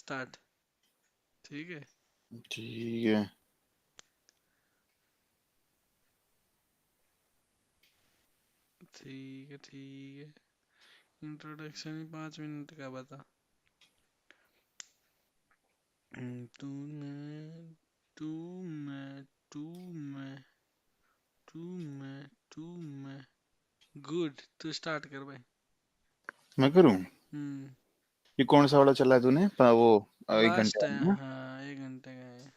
Start. ठीक है। ठीक है। ठीक है ठीक है। इंट्रोडक्शन ही 5 मिनट का बता। तू मैं तू मैं तू मैं तू मैं तू मैं। गुड, तू स्टार्ट कर भाई। मैं करूं? हम्म। ये कौन सा वाला चला है तूने वो 1 घंटे लास्ट है, वाला ना? हाँ 1 घंटे का है।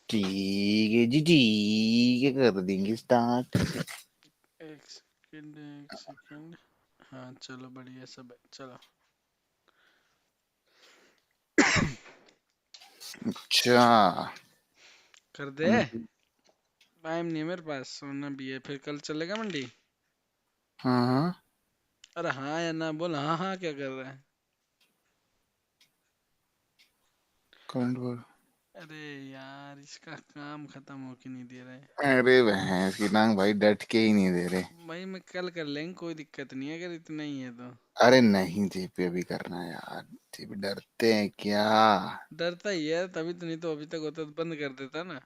ठीक है जी, ठीक है, कर देंगे स्टार्ट। 1 second 1 second. हाँ चलो बढ़िया सब है, चलो। अच्छा। कर दे। टाइम नहीं है मेरे पास, सोना भी है, फिर कल चलेगा मंडी। हाँ हाँ। अरे हाँ या ना बोल, हाँ हाँ क्या कर रहा है। Current word. अरे यार इसका काम खत्म हो के नहीं दे रहा है। अरे भैंस की टांग भाई, डट के ही नहीं दे रहे। भाई मैं कल कर लेंगे, कोई दिक्कत नहीं है अगर इतना ही है तो। अरे नहीं, जीपी अभी करना है यार। जीपी डरते हैं क्या? डरता ही है तभी तो, नहीं तो अभी तक होता तो बंद कर देता ना।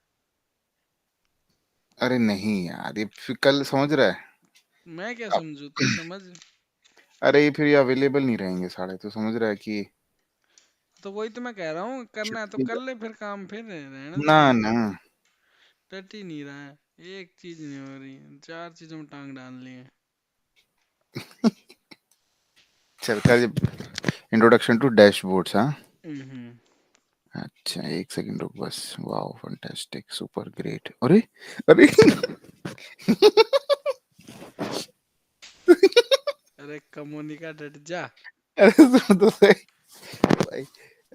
अरे नहीं यार, ये फिर कल समझ रहा है। मैं क्या अब समझू, तू समझ। अरे ये फिर ये अवेलेबल नहीं रहेंगे साढ़े, तो समझ रहा है कि तो वही तो मैं कह रहा हूँ, करना है तो छुट्टी कर ले फिर काम, फिर रहने ना दे। ना। टट ही नहीं रहा है, एक चीज नहीं हो रही, 4 चीजों में टांग डाल ली है। चल कर। इंट्रोडक्शन टू डैशबोर्ड्स, हाँ। हम्म। अच्छा, 1 सेकंड रुक बस। Wow, fantastic, super great. अरे अरे अरे कमोनी का डट जा। अरे सुन तो सही भाई।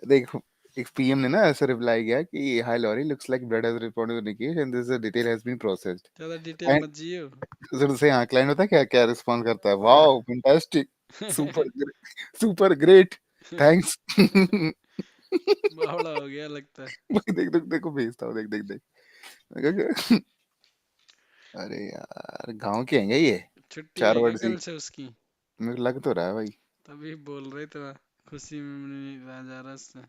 देख, एक पीएम ने ना ऐसे रिप्लाई किया कि hi Lori, looks like blood has reported to Nikesh and this detail has been processed. ज्यादा डिटेल क्लाइंट, मत जियो। सुन से, हाँ, क्लाइंट होता है क्या, क्या रिस्पॉन्ड करता है? Wow fantastic, super super great, thanks. बावड़ा हो गया लगता है। देख देख देखो, भेजता हूँ, देख देख देख। मैं कहा, अरे यार गांव के हैं क्या ये? छुट्टी चार है क्या वर्ड से कल से उसकी। मेरे को लग तो रहा है भाई। तभी बोल रहे थे, खुशी में नहीं रहा जा रहा उससे।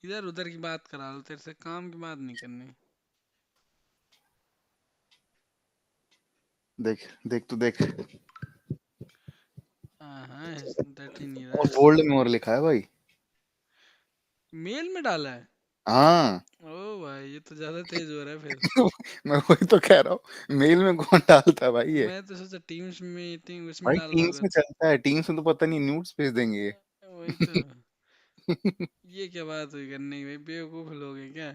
इधर उधर की बात करा लो, तेरे से काम की बात नहीं करनी। देख देख तू देख। हाँ हाँ, डट ही नहीं रहा और है। बोल्ड में और लिखा है भाई। मेल में डाला है। हाँ। ओ भाई ये तो ज्यादा तेज हो रहा है फिर। मैं वही तो कह रहा हूँ, मेल में कौन डालता है भाई ये? मैं तो सोचा टीम्स मीटिंग उसमें भाई डाल रहा टीम्स होगा। में चलता है, टीम्स में तो पता नहीं न्यूड्स भेज देंगे। वही तो। ये क्या बात हुई करने की भाई, बेवकूफ लोग हैं क्या।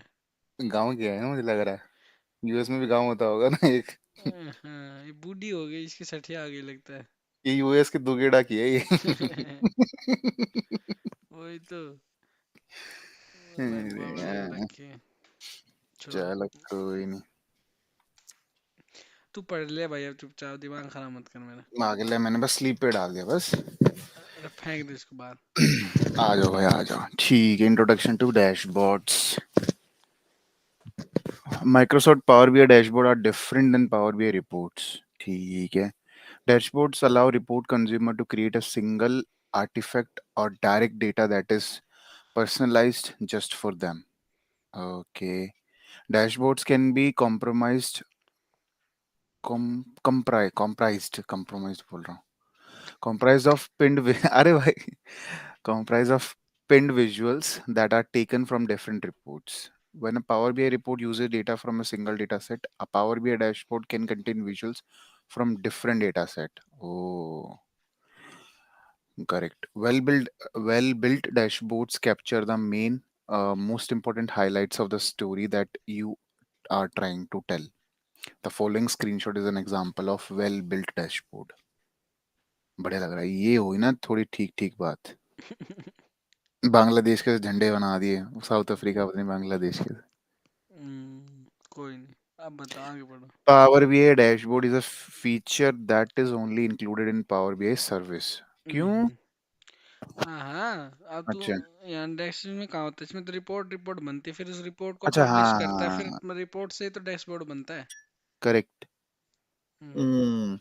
गांव गया है ना, मुझे लग रहा है। यूएस में भी गांव होता होगा ना एक। हाँ ये बूढ़ी हो गई, इसकी सठिया आ गई लगता है। ये यूएस के दुगेड़ा की है ये। वही तो। अलग अरे बावड़े हो यार, रखे हैं। छोड़। चलो कोई नहीं। तू पढ़ ले भाई, अब चुपचाप दिमाग खराब मत कर मेरा। आगे ले, मैंने बस स्लीप पे डाल दिया बस। अरे फेंक दे इसको बाहर। आ जाओ भाई, आ जाओ। ठीक है, introduction to dashboards. Microsoft Power BI dashboard are different than Power BI reports. ठीक है। Dashboards allow report consumer to create a single artifact or direct data that is personalized just for them. Okay. Dashboards can be compromised, compromised बोल रहा हूँ, comprised of अरे भाई, comprised of pinned visuals that are taken from different reports. When a Power BI report uses data from a single data set, a Power BI dashboard can contain visuals from different data set. Oh, correct. Well built dashboards capture the main, most important highlights of the story that you are trying to tell. The following screenshot is an example of well-built dashboard. बढ़िया लग रहा है, ये हुई ना थोड़ी ठीक ठीक बात। बांग्लादेश के झंडे बना दिए, साउथ अफ्रीका अपने बांग्लादेश के। कोई नहीं, अब बता आगे बढ़ो। Power BI dashboard is a feature that is only included in power BI service. क्यों? हम्म। हाँ हाँ, अब तू अच्छा यहाँ डैशबोर्ड में कहाँ होता है, इसमें तो रिपोर्ट रिपोर्ट बनती है, फिर उस रिपोर्ट को अच्छा, पब्लिश करता है, फिर हाँ, रिपोर्ट से ही तो डैशबोर्ड बनता है। Correct. Hmm. Hmm.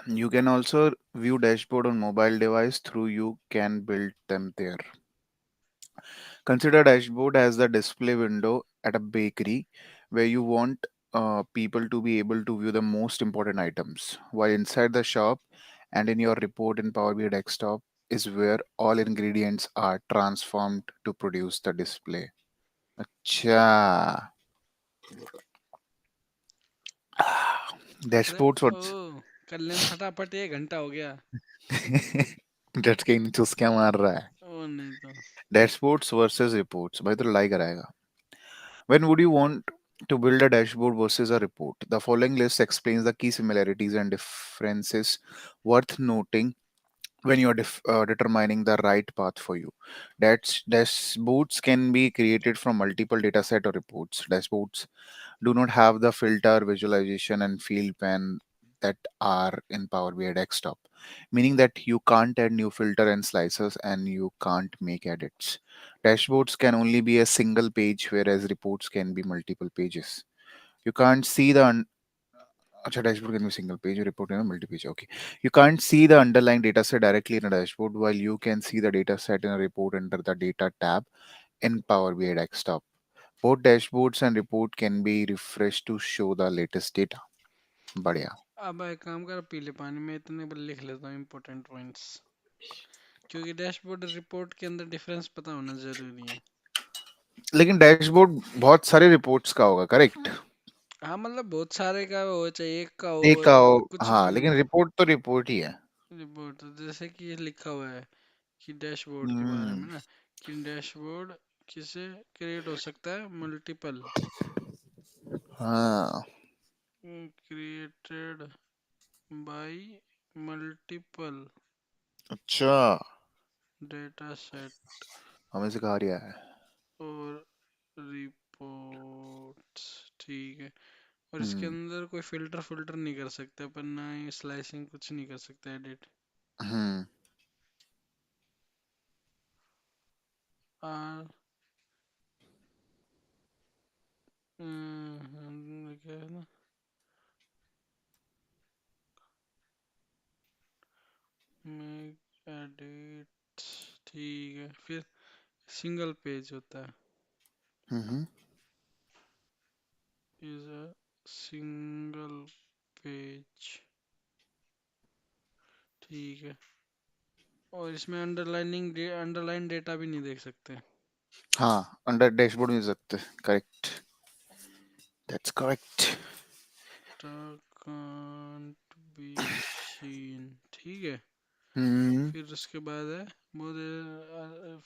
You can also view dashboard on mobile device through you can build them there. Consider dashboard as the display window at a bakery where you want people to be able to view the most important items. While inside the shop and in your report in Power BI desktop is where all ingredients are transformed to produce the display. Acha. अरे Dashboards O, what? कर लें फटाफट, 1 घंटा हो गया। डट के नहीं चुस्कियां मार रहा है. ओ नहीं तो। Dashboards versus reports. भाई तो लाई कराएगा. When would you want to build a dashboard versus a report? The following list explains the key similarities and differences worth noting when you're determining the right path for you. Dashboards can be created from multiple dataset or reports. Dashboards do not have the filter, visualization, and field pan that are in Power BI desktop, meaning that you can't add new filter and slices and you can't make edits. Dashboards can only be a single page, whereas reports can be multiple pages. You can't see the Acha, dashboard can be single page, report can be multi-page. Okay. You can't see the underlying data set directly in a dashboard, while you can see the data set in a report under the data tab in Power BI desktop. Both dashboards and report can be refreshed to show the latest data. बढ़िया. अब एक काम कर, पीले पानी में इतने पर लिख लेता हूँ इम्पोर्टेंट पॉइंट्स, क्योंकि डैशबोर्ड रिपोर्ट के अंदर डिफरेंस पता होना जरूरी है। लेकिन डैशबोर्ड बहुत सारे रिपोर्ट्स का होगा, करेक्ट? हाँ मतलब बहुत सारे का हो, चाहे एक का एक हो, का हो. कुछ भी हाँ, हो। लेकिन रिपोर्ट तो रिपोर्ट ही है. रिपोर्ट जैसे कि ये लिखा हुआ है कि डैशबोर्ड के बारे हम्म. में ना, कि डैशबोर्ड किसे क्रिएट हो सकता है, मल्टीपल हाँ. क्रिएटेड बाय मल्टीपल अच्छा. डेटा सेट हमें सिखा रिया है. और रिपोर्ट्स, ठीक है। और इसके हम्म. अंदर कोई फिल्टर फिल्टर नहीं कर सकते अपन, ना ही स्लाइसिंग कुछ नहीं कर सकते, एडिट। हम्म. और क्या है ना, मेक एडिट, ठीक है। फिर सिंगल पेज होता है, हम्म. इज अ सिंगल पेज, ठीक है। और इसमें अंडरलाइन डेटा भी नहीं देख सकते। हाँ, अंडर डैशबोर्ड मिल सकते. Correct. That's correct. Can't be seen, ठीक है। हम्म. फिर उसके बाद है वो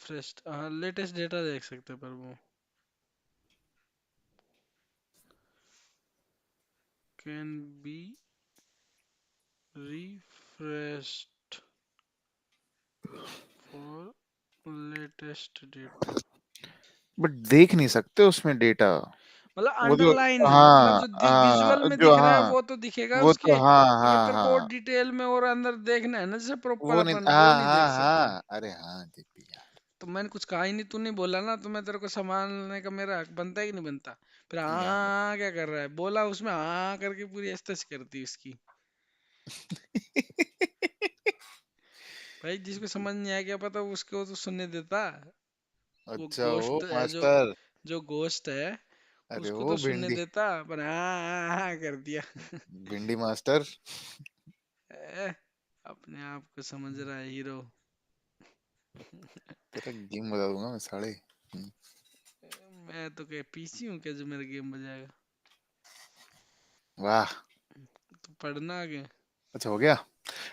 फ्रेश, हाँ लेटेस्ट डेटा देख सकते हैं, पर वो can be refreshed for latest data. But देख नहीं सकते उसमें डेटा. मतलब वो जो, अंडरलाइन, मतलब हाँ जो हाँ, विजुअल में जो, दिख रहा है हाँ, वो तो दिखेगा वो उसके। तो, हाँ अगर हाँ तेरे को और हाँ, डिटेल में और अंदर देखना है ना, जैसे प्रॉपर वो नहीं, अपन वो हाँ नहीं देख हाँ सकते। हाँ, अरे हाँ, देख लिया. तो मैंने कुछ कहा ही नहीं, तू नहीं बोला ना, तो मैं तेरे को संभालने का मेरा हक बनता है कि नहीं बनता? फिर यार. हाँ क्या कर रहा है, बोला उसमें हाँ करके पूरी ऐसे कर दी उसकी। भाई जिसको समझ नहीं आया क्या पता, उसको तो सुनने देता। वो अच्छा, ओ गोश्त है जो मास्टर. जो गोश्त है, अरे उसको ओ तो सुनने भिंडी. देता, पर हाँ हाँ हाँ कर दिया। भिंडी मास्टर. ए, अपने आप को समझ रहा है हीरो। तेरा गेम बता दूंगा मैं साढ़े. मैं तो क्या पीसी हूँ क्या जो मेरा गेम बजाएगा? वाह. तो पढ़ना आगे। अच्छा, हो गया.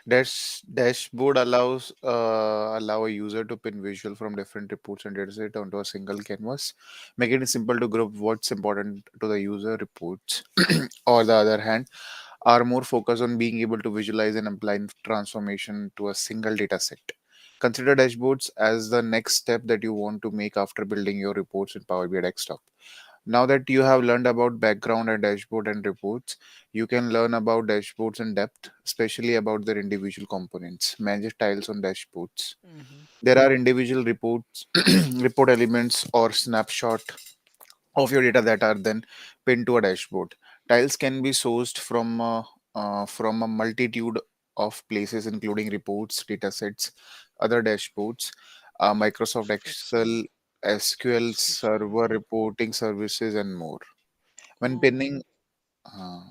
Dashboard allow a user to pin visual from different reports and dataset onto a single canvas, making it simple to group what's important to the user. Reports, on the other hand, are more focused on being able to visualize and apply transformation to a single data set. Consider dashboards as the next step that you want to make after building your reports in Power BI Desktop. Now that you have learned about background and dashboard and reports, you can learn about dashboards in depth, especially about their individual components. Manage tiles on dashboards. Hmm. There are individual reports, report elements, or snapshot of your data that are then pinned to a dashboard. Tiles can be sourced from from a multitude of places, including reports, datasets, other dashboards, Microsoft Excel Excel, SQL किसको Server reporting services, and more. When ओ pinning, uh,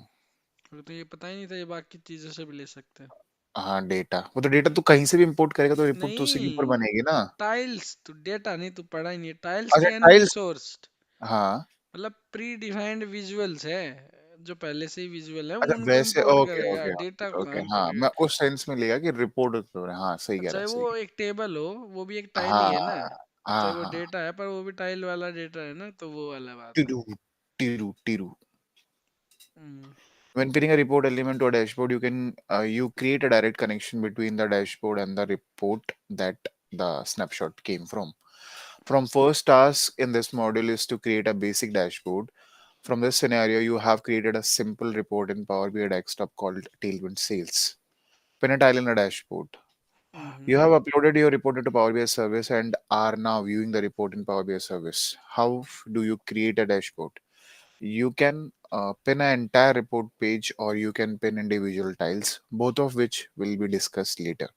मुझे तो ये पता ही नहीं था ये बाकी चीजों से भी ले सकते हैं हाँ डेटा, वो तो डेटा तू कहीं से भी इंपोर्ट करेगा तो रिपोर्ट तो उसी के ऊपर नहीं बनेगी ना। टाइल्स तो डेटा नहीं तू पढ़ा ही नहीं टाइल्स अच्छा कैन बी टाइल्स। सोर्स्ड हाँ। मतलब प्री डिफाइंड विजुअल्स है जो पहले से ही विजुअल है वो अच्छा उनको वैसे इंपोर्ट ओके करेगा ओके डेटा ओके को ओके, कहाँ हाँ करेगा मैं उस सेंस में लिया कि रिपोर्ट, हाँ सही कह रहा चाहे है, वो सही कह एक टेबल हो वो भी एक रहा है। टाइल ही है ना हाँ चाहे हाँ वो हाँ। डेटा है पर वो भी टाइल वाला डेटा है ना तो वो वाला बात है टिरू टिरू टिरू। हम्म When pinning a report element to a dashboard, you create a direct connection between the dashboard and the report that the snapshot came from. From first task in this module is to create a basic dashboard. From this scenario, you have created a simple report in Power BI desktop called Tailwind Sales. Pin a tile in a dashboard. You hmm have uploaded your report into Power BI service and are now viewing the report in Power BI service. How do you create a dashboard? You can pin an entire report page or you can pin individual tiles, both of which will be discussed later.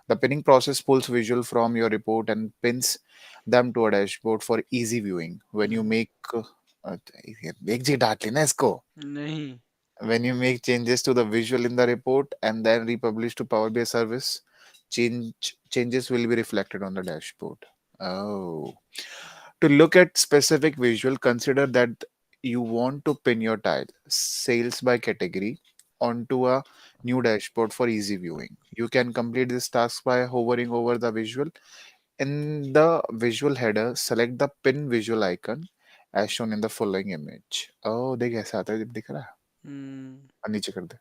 The pinning process pulls visual from your report and pins them to a dashboard for easy viewing. When you hmm, make एक जी डांट लेना इसको. नहीं When you make changes to the visual in the report and then republish to Power BI service, changes will be reflected on the dashboard. Oh. To look at specific visual, consider that you want to pin your tile sales by category onto a new dashboard for easy viewing. You can complete this task by hovering over the visual. In the visual header, select the pin visual icon as shown in the following image. Oh, देख ऐसा आता है, दिख रहा है? हम्म नीचे कर दे,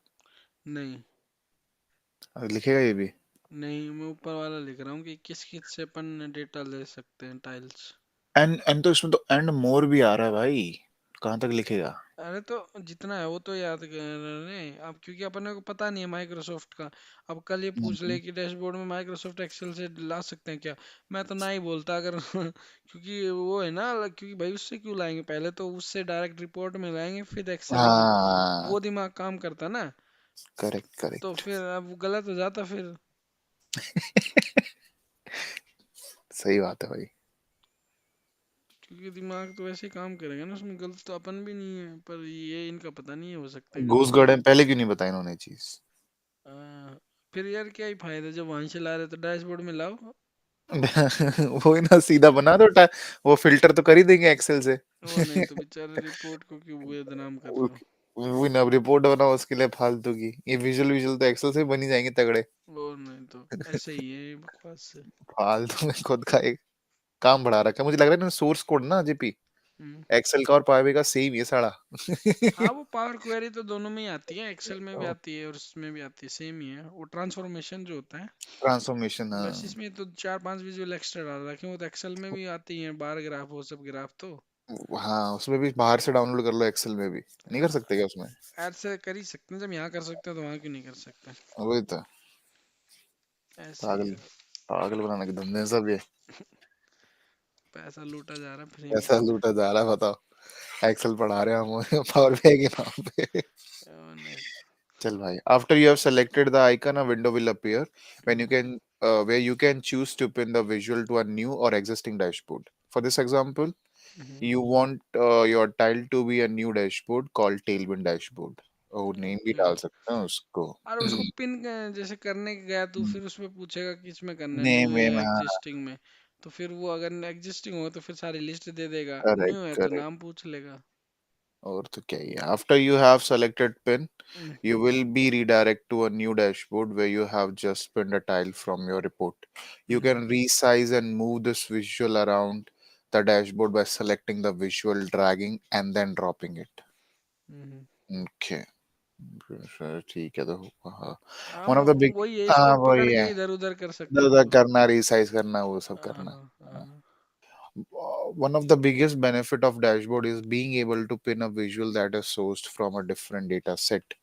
नहीं लिखेगा ये भी। नहीं मैं ऊपर वाला लिख रहा हूँ कि किस किस से अपन डेटा ले सकते हैं टाइल्स एंड तो इसमें तो एंड मोर भी आ रहा है भाई, कहाँ तक लिखेगा? अरे तो जितना है वो तो याद करने अब क्योंकि अपने को पता नहीं है माइक्रोसॉफ्ट का अब कल ये पूछ ले हम्म। कि डैशबोर्ड में माइक्रोसॉफ्ट एक्सेल से ला सकते हैं क्या मैं तो ना ही बोलता अगर क्योंकि वो है ना क्योंकि भाई उससे क्यों लाएंगे पहले तो उससे डायरेक्ट रिपोर्ट में लाएंगे फिर एक्सेल में हाँ वो दिमाग काम करता ना करेक्ट तो करेक्ट। फिर अब वो गलत हो जाता फिर सही बात है भाई। क्योंकि दिमाग तो वैसे ही काम करेगा ना उसमें गलत तो अपन भी नहीं है पर ये इनका पता नहीं है हो सकते हैं घूस गलत गड़े पहले क्यों नहीं बताया इन्होंने चीज? हाँ, फिर यार क्या ही फायदा जब वहां से ला रहे तो डैशबोर्ड में लाओ वो ही ना सीधा बना दो वो फिल्टर तो कर ही देंगे एक्सेल से। वो नहीं तो बेचारे रिपोर्ट को क्यों बदनाम कर वो रहे हो वो ना रिपोर्ट बनाओ उसके लिए फालतू की, ये विजुअल विजुअल तो एक्सेल से बन ही जाएंगे तगड़े। वो नहीं तो ऐसे ही है ये बकवास से फालतू में खुद का एक काम बढ़ा रखा है, मुझे लग रहा है सोर्स कोड ना जेपी हम्म, एक्सेल का और पावर का सेम ही है सारा। हाँ वो पावर क्वेरी तो दोनों में ही आती है एक्सेल में भी आती है और उसमें भी आती है सेम ही है वो ट्रांसफॉर्मेशन जो होता है ट्रांसफॉर्मेशन। बस इसमें तो चार पांच विजुअल एक्स्ट्रा डाल रखे हैं वो तो एक्सेल में भी आती हैं बार ग्राफ वो सब ग्राफ तो हाँ उसमें भी बाहर से डाउनलोड कर लो, एक्सेल में भी नहीं कर सकते क्या उसमें? ऐड से कर ही सकते हैं जब यहाँ कर सकते हैं तो वहाँ क्यों नहीं कर सकते वही तो। ऐसे ही पागल, है पागल बनाने के धंधे हैं सब ये। पैसा लूटा जा रहा है फ्री में पैसा लूटा जा रहा है बताओ, एक्सेल पढ़ा रहे हैं हम पावर बीआई के नाम पे। नहीं चल भाई, after you have selected the icon, a window will appear when hmm, you can where you can choose to pin the visual to a new or existing dashboard. For this example, hmm, you want your tile to be a new dashboard called Tailwind Dashboard. Oh, name भी okay डाल सकते हैं उसको। और उसको pin जैसे करने गया तू फिर उसमें पूछेगा कि इसमें करना है न्यू नेम वेम, या हाँ एग्जिस्टिंग में तो फिर वो अगर एग्जिस्टिंग हो तो फिर सारी लिस्ट दे देगा करेक्ट न्यू है तो करेक्ट। नाम पूछ लेगा और तो क्या ही है, after you have selected pin, hmm, you will be redirect to a new dashboard where you have just pinned a tile from your report. You hmm, can resize and move this visual around the dashboard by selecting the visual, dragging, and then dropping it. Hmm. Okay. ठीक है तो हाँ, हाँ one of the big, वही है इसको हाँ वही पकड़ है, के इधर उधर कर सकता इधर है उधर तू करना, रिसाइज करना, वो सब हाँ करना। हाँ हाँ। हाँ One of the biggest benefit of dashboard is being able to pin a visual that is sourced from a different data set.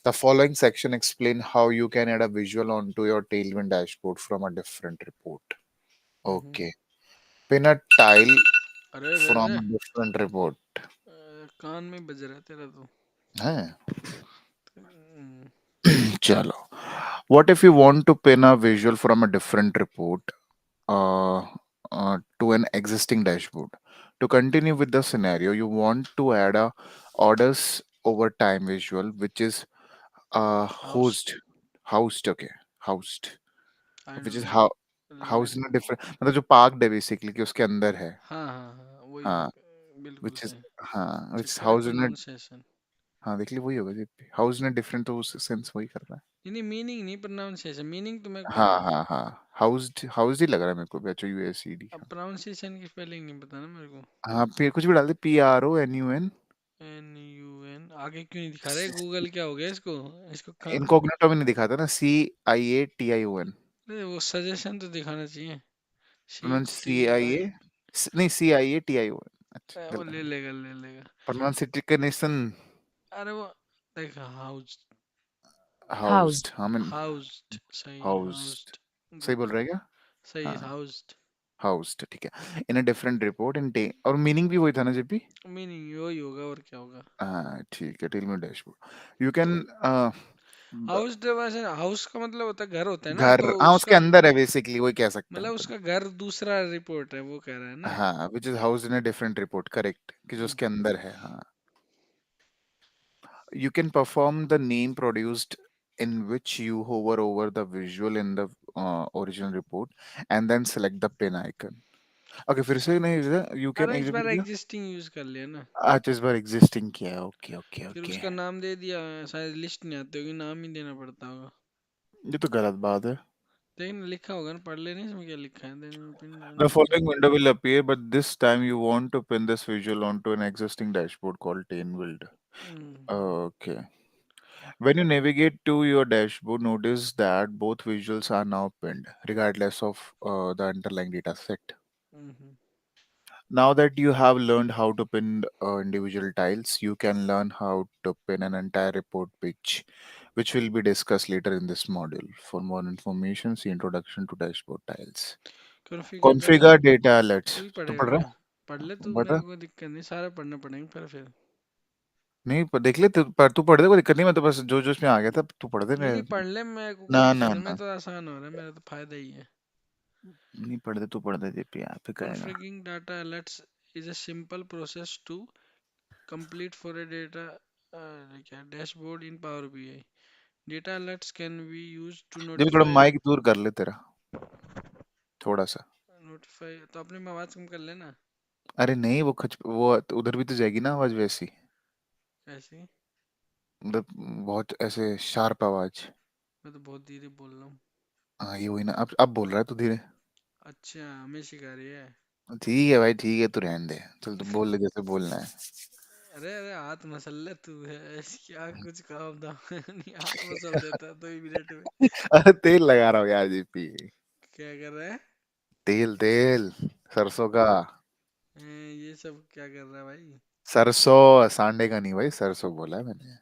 The following section explain how you can add a visual onto your Tailwind dashboard from a different report. Hmm. Okay. Pin a tile अरे रे from रे a different report. कान में बज रहा है तेरा तो हाँ, हम्म, Chalo. What if you want to pin a visual from a different report uh, to an existing dashboard? To continue with the scenario, you want to add a orders over time visual, which is Housed. housed, okay, housed, I which don't is know, how let housed in a different, मतलब जो parked है basically कि उसके अंदर है. हाँ हाँ हाँ वही, हाँ, बिल्कुल which is, सही। हाँ, which is चक्कर है housed in a, प्रोनाउंसिएशन। हाँ देख ली वही होगा जी. हाउस इन डिफरेंट तो उस सेंस वही कर रहा है. नहीं मीनिंग नहीं, प्रोनाउंसिएशन, मीनिंग तो मेरे को पता हाँ है। हाँ हाँ, हाउस्ड हाउस्ड ही लग रहा है मेरे को भी. HUASED. अब प्रोनाउंसिएशन की स्पेलिंग नहीं पता ना मेरे को। हाँ, फिर कुछ भी डाल दे. PRONUN. NUN आगे क्यों नहीं दिखा रहे? गूगल क्या हो गया इसको? इसको कहाँ? इनकॉग्निटो में नहीं दिखाता ना. CIATION. अरे वो सजेशन तो दिखाना चाहिए। प्रोनाउंस शीट सी सी आई आई। ए नहीं, CIATION. अच्छा वो गलत. ले लेगा ले लेगा। प्रोनाउंसिएशन. अरे वो देख, हाउस, हाउस्ड, हाँ मैं. हाउस्ड सही है, हाउस्ड. हाउस्ड। सही गुड, बोल रहा है क्या? सही है हाँ, हाउस्ड। हाउस्ड ठीक है. In a different report in day, और मीनिंग भी वही था ना जीपी. मीनिंग वही होगा और क्या होगा। हाँ ठीक है. Tell me dashboard you can. Housed वैसे हाउस का मतलब होता है घर, होता है ना, घर, तो हाँ उसके उसका अंदर है बेसिकली, वही कह सकते हैं मतलब अपन. उसका घर दूसरा रिपोर्ट है, वो कह रहा है ना। हाँ, which is house in a different report, correct, कि जो हम्म, उसके अंदर है. हाँ. You can perform the name produced in which you hover over the visual in the original report and then select the pin icon. Okay, फिर से नहीं, you can अरे इस exhibit बार दिया. एग्जिस्टिंग यूज कर लिया ना। अच्छा, इस बार existing किया है. ओके ओके फिर ओके. उसका नाम दे दिया, शायद लिस्ट नहीं आती होगी, नाम ही देना पड़ता होगा। ये तो गलत बात है. लेकिन लिखा होगा ना, पढ़ लेने इसमें क्या लिखा है, then The pin. following window will appear, but this time you want to pin this visual onto an existing dashboard called Tailwind. Okay. When you navigate to your dashboard, notice that both visuals are now pinned, regardless of the underlying data set. Now that you have learned how to pin individual tiles, you can learn how to pin an entire report page, which will be discussed later in this module. For more information, see Introduction to Dashboard Tiles. Configure data. Configure data तू alerts. ही तो पढ़ेगा पढ़ रहा क्या? है? पढ़ ले तू, पढ़ मेरे रहा? को कोई दिक्कत नहीं, सारा पढ़ना पड़ेंगे पर फिर। नहीं देख ले तू पढ़ दे, कोई दिक्कत नहीं. मैं तो बस जो जो इसमें आ गया था तू पढ़ दे. नहीं नहीं पढ़ ले, मेरे को कोई ना दिक्कत ना नहीं, मैं ना, तो आसान हो रहा है, मेरा तो फायदा ही है। नहीं पढ़ दे, तू पढ़ दे जेपी, आप ही कहेगा. Configuring data alerts is a simple process to complete for a data क्या dashboard in power BI. Data alerts can be used to जब थोड़ा नोटिफाई। माइक दूर कर ले तेरा, थोड़ा सा. नोटिफाई तो अपने में आवाज कम कर लेना। अरे नहीं, वो वो उधर भी तो जाएगी ना आवाज वैसी. ऐसे मतलब बहुत ऐसे शार्प आवाज. मैं तो बहुत धीरे बोल रहा हूँ। हाँ ये वही ना. अब बोल रहा है तू धीरे. अच्छा हमें सिखा रही है। ठीक है भाई, ठीक है, तू रहने दे. चल तू बोल ले जैसे बोलना है. अरे अरे हाथ मसल ले तू है, क्या कुछ काम धाम नहीं, हाथ मसल देता है 2 ही मिनट में। अरे तेल लगा रहा हूँ यार जीपी. क्या कर रहा है? तेल तेल, सरसों का. ये सब क्या कर रहा है भाई? सरसों, सांडे का नहीं भाई, सरसों बोला है मैंने.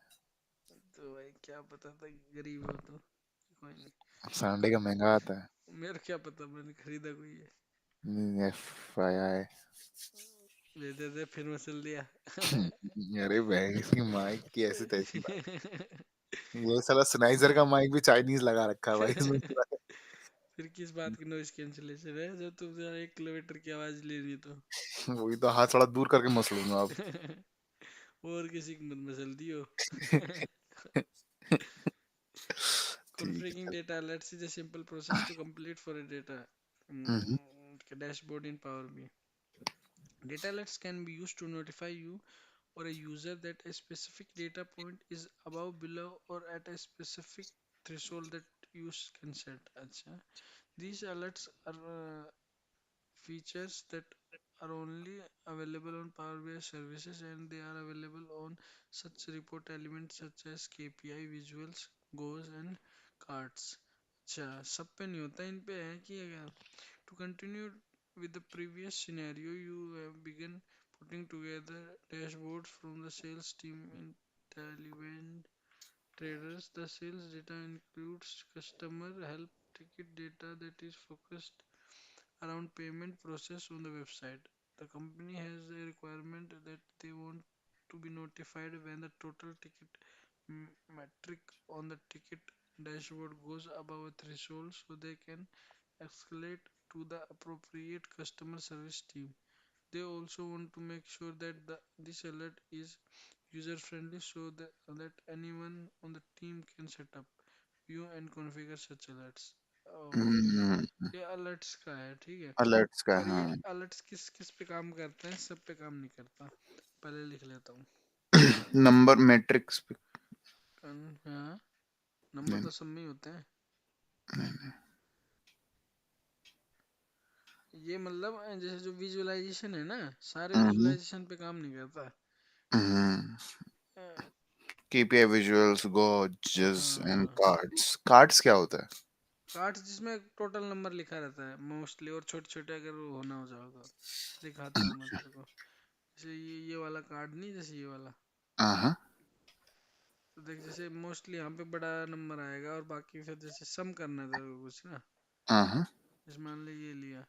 तो भाई क्या पता था, गरीब हो तो। कोई नहीं। सांडे का महंगा आता है. मेरे क्या पता, मैंने खरीदा कोई है। FYI. दे दे फिर मसल दिया। अरे भाई, इसकी माइक की ऐसी तैसी बात. ये साला स्नाइजर का माइक भी चाइनीज लगा रखा है भाई इसमें पूरा. फिर किस बात की नॉइस कैंसलेशन है जब तुम 1 किलोमीटर की आवाज ले रही हो वही तो, हाथ थोड़ा दूर करके मस लूंगा अब. तो। और किसी की मत मसल दियो। ठीक Configuring है. data alerts is a simple process to complete for a data hmm. dashboard in Power BI. Data alerts can be used to notify you or a user that a specific data point is above, below, or at a specific threshold that you can set. अच्छा. These alerts are features that are only available on Power BI services, and they are available on such report elements such as KPI, visuals, goals and cards. अच्छा सब पे नहीं होता, इन पे है कि अगर to continue with the previous scenario, you have begun putting together dashboards from the sales team in Talivant traders. The sales data includes customer help ticket data that is focused around payment process on the website. The company has a requirement that they want to be notified when the total ticket metric on the ticket dashboard goes above a threshold so they can escalate to the appropriate customer service team. They also want to make sure that this alert is user friendly so that anyone on the team can set up, view and configure such alerts. Okay, hmm, ये alerts का है, ठीक है। Alerts का, और ये हाँ। alerts किस किस पे काम करते हैं, सब पे काम नहीं करता। पहले लिख लेता हूँ। नंबर मैट्रिक्स पे। हाँ, नंबर नहीं, तो सब में ही होते हैं। नहीं, ये मतलब जैसे जो विजुअलाइजेशन है ना, सारे नहीं। विजुअलाइजेशन पे काम नहीं करता। अ, केपीआई विजुअल्स, गॉजेस एंड हाँ, कार्ड्स। कार्ड्स क्या होता है? कार्ड्स जिसमें टोटल नंबर लिखा रहता है मोस्टली, और छोटे छोटे अगर वो होना हो जाओ तो दिखाता हूँ मैं तेरे को। जैसे ये वाला कार्ड नहीं, जैसे ये वाला, हाँ, तो देख जैसे मोस्टली यहाँ पे बड़ा नंबर आएगा और बाकी फिर जैसे सम करना है तेरे को कुछ ना। हाँ, जैसे मान ले ये लिया,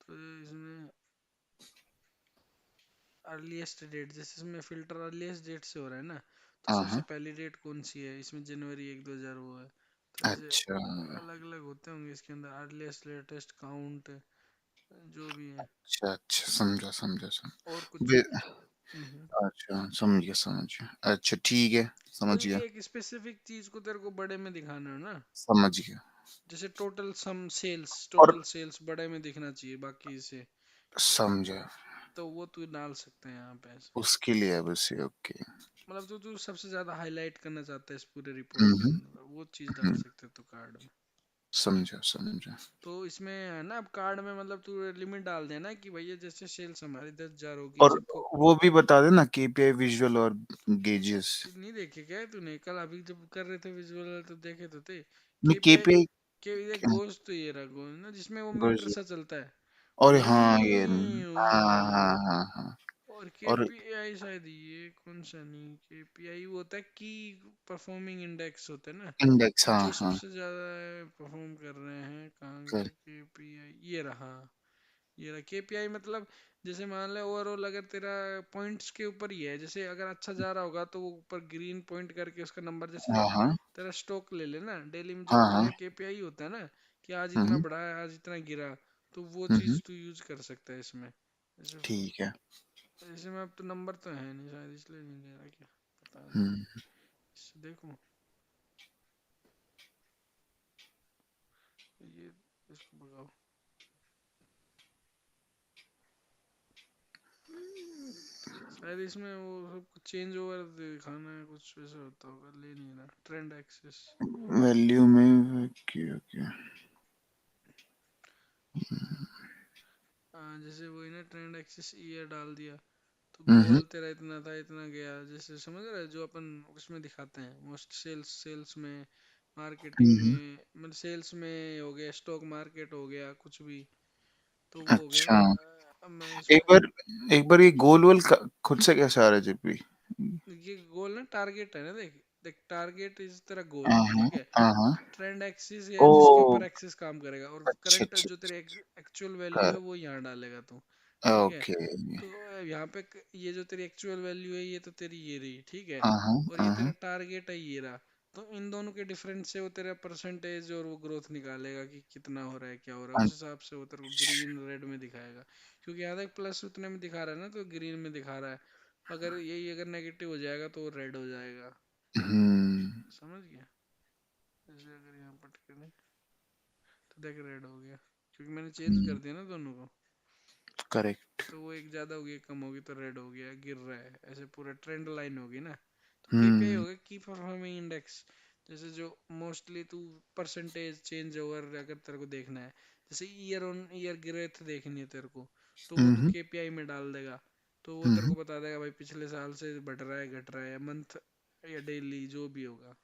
तो इसमें अर्लीस्ट डेट, जैसे इसमें फिल्टर अर्लीस्ट डेट से हो रहा है ना, तो सबसे हाँ। पहली डेट कौन सी है, इसमें जनवरी 1 2000 वो है। तो ऐसे अच्छा, अलग अलग होते होंगे इसके अंदर, अर्लीस्ट लेटेस्ट काउंट जो भी है, अच्छा, अच्छा, समझा, समझा, और कुछ। वे- हम्म। अच्छा, समझ गया, समझ गया। अच्छा, ठीक है, तो समझ गया, ये एक स्पेसिफिक चीज को तेरे को बड़े में दिखाना है ना, समझ गया। जैसे टोटल सम सेल्स, और टोटल सेल्स बड़े में दिखना चाहिए बाकी से। समझा, तो वो तू डाल सकते हैं यहाँ पे ऐसे। उसके लिए बस ये, ओके। मतलब तू सबसे ज्यादा हाईलाइट करना चाहता है इस पूरे रिपोर्ट के हम्म, अंदर, वो चीज डाल हम्म, सकते हैं तू कार्ड में। समझा, समझा। तो इसमें है ना, अब कार्ड में मतलब तू लिमिट डाल देना कि भैया जैसे सेल्स हमारी 10,000 होगी, और जैसे वो भी बता देना, केपीआई विजुअल और गेजेस। नहीं देखे क्या है तूने कल, अभी जब कर रहे थे विजुअल तो देखे तो थे। नहीं, केपीआई केपीआई के ये क्या? गोश्त तो ये रहा गोश्त ना, जिसमें वो मीटर गोज, सा चलता है। और हाँ, ये, वो हाँ, वाला। हाँ, हाँ, हाँ। और और केपीआई शायद ये कौन सा, नहीं केपीआई वो होता है की परफॉर्मिंग इंडेक्स होता है ना, इंडेक्स, हाँ, जो हाँ। सबसे ज्यादा परफॉर्म कर रहे हैं, कहाँ कर, गया केपीआई, ये रहा। ये रहा केपीआई, मतलब जैसे मान ले ओवरऑल अगर तेरा पॉइंट्स के ऊपर ही है, जैसे अगर अच्छा जा रहा होगा तो वो ऊपर ग्रीन पॉइंट करके उसका नंबर, जैसे हाँ, हाँ, तेरा स्टॉक ले लेना, डेली में जो हाँ, हाँ। तेरा केपीआई होता है ना, कि आज इतना हम्म, बढ़ा है, आज इतना गिरा, तो वो हम्म, चीज़ तू यूज कर सकता है इसमें। जैसे ठीक है। इसमें अब तो नंबर तो है नहीं शायद, इसलिए नहीं दे रहा क्या, पता नहीं। हम्म, इससे देखो, ये इसको भगाओ। शायद इसमें वो सब कुछ चेंज ओवर दिखाना है, कुछ वैसा होता होगा, ले नहीं रहा ट्रेंड एक्सेस। वैल्यू में, ओके, ओके। जैसे वही ना, ट्रेंड एक्सेस ईयर डाल दिया, तो हम्म, गोल तेरा इतना था, इतना गया, जैसे समझ रहा है जो अपन उसमें दिखाते हैं मोस्ट सेल्स, सेल्स में, मार्केटिंग हम्म। में, मतलब सेल्स में हो गया, स्टॉक मार्केट हो गया, कुछ भी, तो वो हो गया अच्छा, ना। अब मैं एक इसमें, बार एक बार ये गोल वोल खुद से कैसे आ रहा है जब भी? ये गोल ना टारगेट है ना, देख देख, टारगेट इज तेरा गोल, हाँ, ठीक है। हाँ, हाँ। ट्रेंड एक्सिस ओ, है जिसके ऊपर एक्सिस काम करेगा, और अच्छा, करंट अच्छा, जो तेरे अच्छा। एक्चुअल वैल्यू है कर, वो यहाँ डालेगा तू, ठीक है। ओके। तो यहाँ पे ये जो तेरी एक्चुअल वैल्यू है ये तो तेरी ये रही, ठीक है। हाँ, हाँ, और ये हाँ, तेरा हाँ। टारगेट है ये रहा। तो इन दोनों के डिफरेंस से वो तेरा परसेंटेज और वो ग्रोथ निकालेगा कि कितना हो रहा है, क्या हो रहा है, उस हिसाब से वो तेरे को अच्छा, ग्रीन रेड में दिखाएगा। क्योंकि यहाँ तक प्लस उतने में दिखा रहा है ना, तो ग्रीन में दिखा रहा है। अगर यही अगर नेगेटिव हो जाएगा तो वो रेड हो जाएगा। हम्म, समझ गया। जैसे अगर यहाँ पट करें तो देख रेड हो गया, क्योंकि मैंने चेंज कर दिया ना दोनों को। करेक्ट। तो वो एक ज़्यादा होगी, एक कम होगी, तो रेड हो गया, गिर रहा है, ऐसे पूरा ट्रेंड लाइन होगी ना। तो केपीआई हम्म, हो गया की परफॉर्मिंग इंडेक्स। जैसे जो मोस्टली तू परसेंटेज चेंज ओवर अगर तेरे को देखना है, जैसे ईयर ऑन ईयर ग्रोथ देखनी है तेरे को, तो वो तू हम्म, केपीआई में डाल देगा। तो वो तेरे हम्म। को बता देगा भाई पिछले साल से बढ़ रहा है, घट रहा है, या मंथ या डेली जो भी होगा।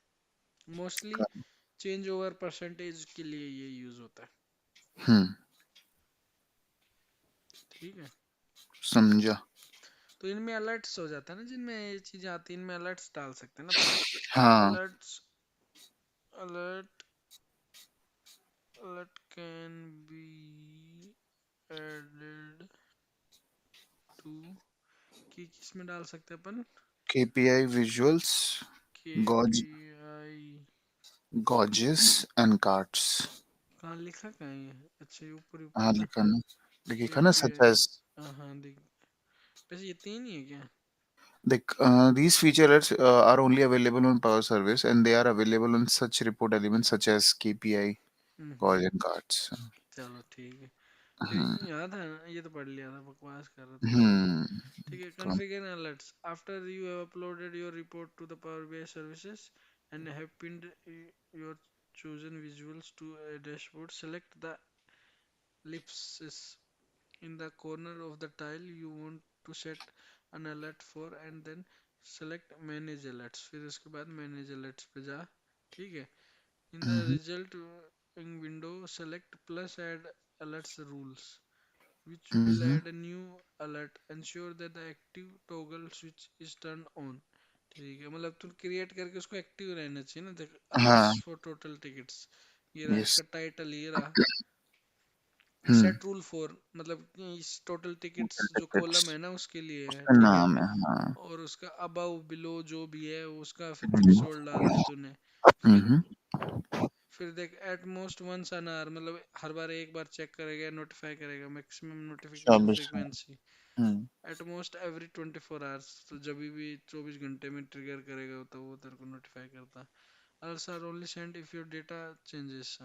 मोस्टली कर, चेंज ओवर परसेंटेज के लिए ये यूज़ होता है। हम्म, ठीक है। समझा। तो इनमें अलर्ट्स हो जाता है ना, जिनमें ये चीजें आती हैं इनमें अलर्ट्स डाल सकते हैं ना अपन। हाँ, alerts, alert, alert can be added to, कि किस में डाल सकते हैं अपन, KPI visuals, gauge, KPI Gorgeous and cards. कहाँ लिखा कहाँ है ये? अच्छा ये ऊपर ऊपर हाँ था। लिखा ना, लिखा ना such API। as. हाँ देख। वैसे ये तीन ही है क्या? These features are only available on Power Service, and they are available on such report elements such as KPI, hmm. Gaussian cards. चलो ठीक है। फिर Hmm. यहाँ था ना, ये तो पढ़ लिया था, बकवास कर रहा था इसमें। Hmm. ठीक है, configure alerts after you have uploaded your report to the Power BI services and have pinned your chosen visuals to a dashboard. Select the ellipsis in the corner of the tile you want to set an alert for and then select manage alerts. फिर उसके बाद manage alerts पे जा। ठीक है। In the Mhm. result in window select plus add alerts rules which will Mhm. add a new alert. Ensure that the active toggle switch is turned on. ठीक है, मतलब तुम क्रिएट करके उसको एक्टिव रहना चाहिए ना, देख हाँ. Alerts for total tickets. ये रहा Yes. इसका टाइटल, ये रहा Hmm. सेट रूल फॉर, मतलब कि इस टोटल टिकट्स जो कॉलम Tickets. है ना उसके लिए है। उसका ठीक है। नाम है, हाँ. और उसका अबव बिलो जो भी है उसका फिर Mhm. थ्रेशोल्ड डालने तूने। फिर Mhm. फिर देख at most once an hour, मतलब हर बार एक बार चेक करेगा, नोटिफाई करेगा, मैक्सिमम नोटिफिकेशन शाबाश. Frequency Hmm. At most every 24 hours, तो जब भी 24 घंटे में ट्रिगर करेगा तो वो तेरे को नोटिफाई करता। Alerts are only send if your data changes.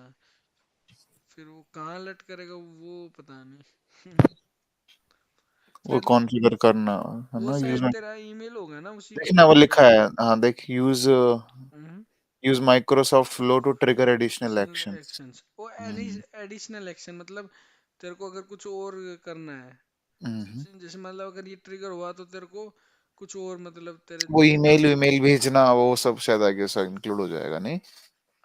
फिर वो कहाँ अलर्ट करेगा वो पता नहीं। वो शायद कॉन्फ़िगर करना है वो ना, शायद यूज. तेरा ईमेल होगा ना, उसी पे देखना वो अलर्ट लिखा करेगा। है, हाँ देख, हम्म। use Microsoft Flow to trigger additional additional actions. Actions, वो हम्म. एडिशनल एक्शन मतलब तेरे को अगर कुछ और करना है, हम्म. जैसे मतलब अगर ये ट्रिगर हुआ तो तेरे को कुछ और, मतलब तेरे वो जो ईमेल काम। ईमेल भेजना वो सब शायद आगे से इंक्लूड हो जाएगा, नहीं?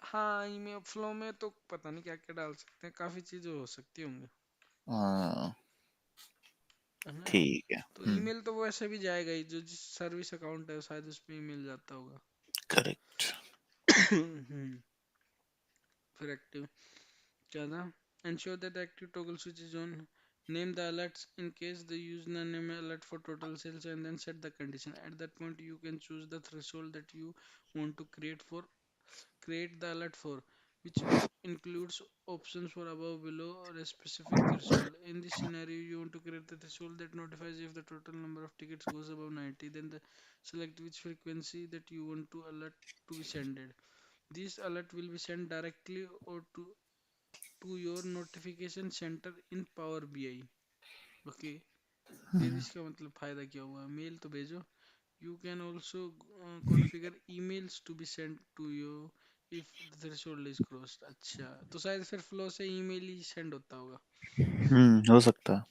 हाँ ईमेल फ्लो में तो पता नहीं क्या क्या डाल सकते हैं, काफी चीजें हो सकती होंगी। हाँ. है ना। ठीक है. तो ईमेल तो वैसे भी जाएगा ही, जो जिस सर्विस अकाउंट है शायद उस पे ईमेल जाता होगा। करेक्ट. हम्म। फिर एक्टिव क्या था? ensure that the active toggle switch is on. Name the alerts in case the user name alert for total sales and then set the condition. At that point you can choose the threshold that you want to create the alert for, which includes options for above, below, or a specific threshold. In this scenario you want to create the threshold that notifies if the total number of tickets goes above 90, then select which frequency that you want to alert to be sent. This alert will be sent directly or to your notification center in Power BI. Okay. फिर इसका मतलब फ़ायदा क्या हुआ, mail तो भेजो। You can also configure emails to be sent to you if the threshold is crossed। अच्छा तो शायद फिर फ्लो से ईमेल ही सेंड होता होगा, हो सकता है.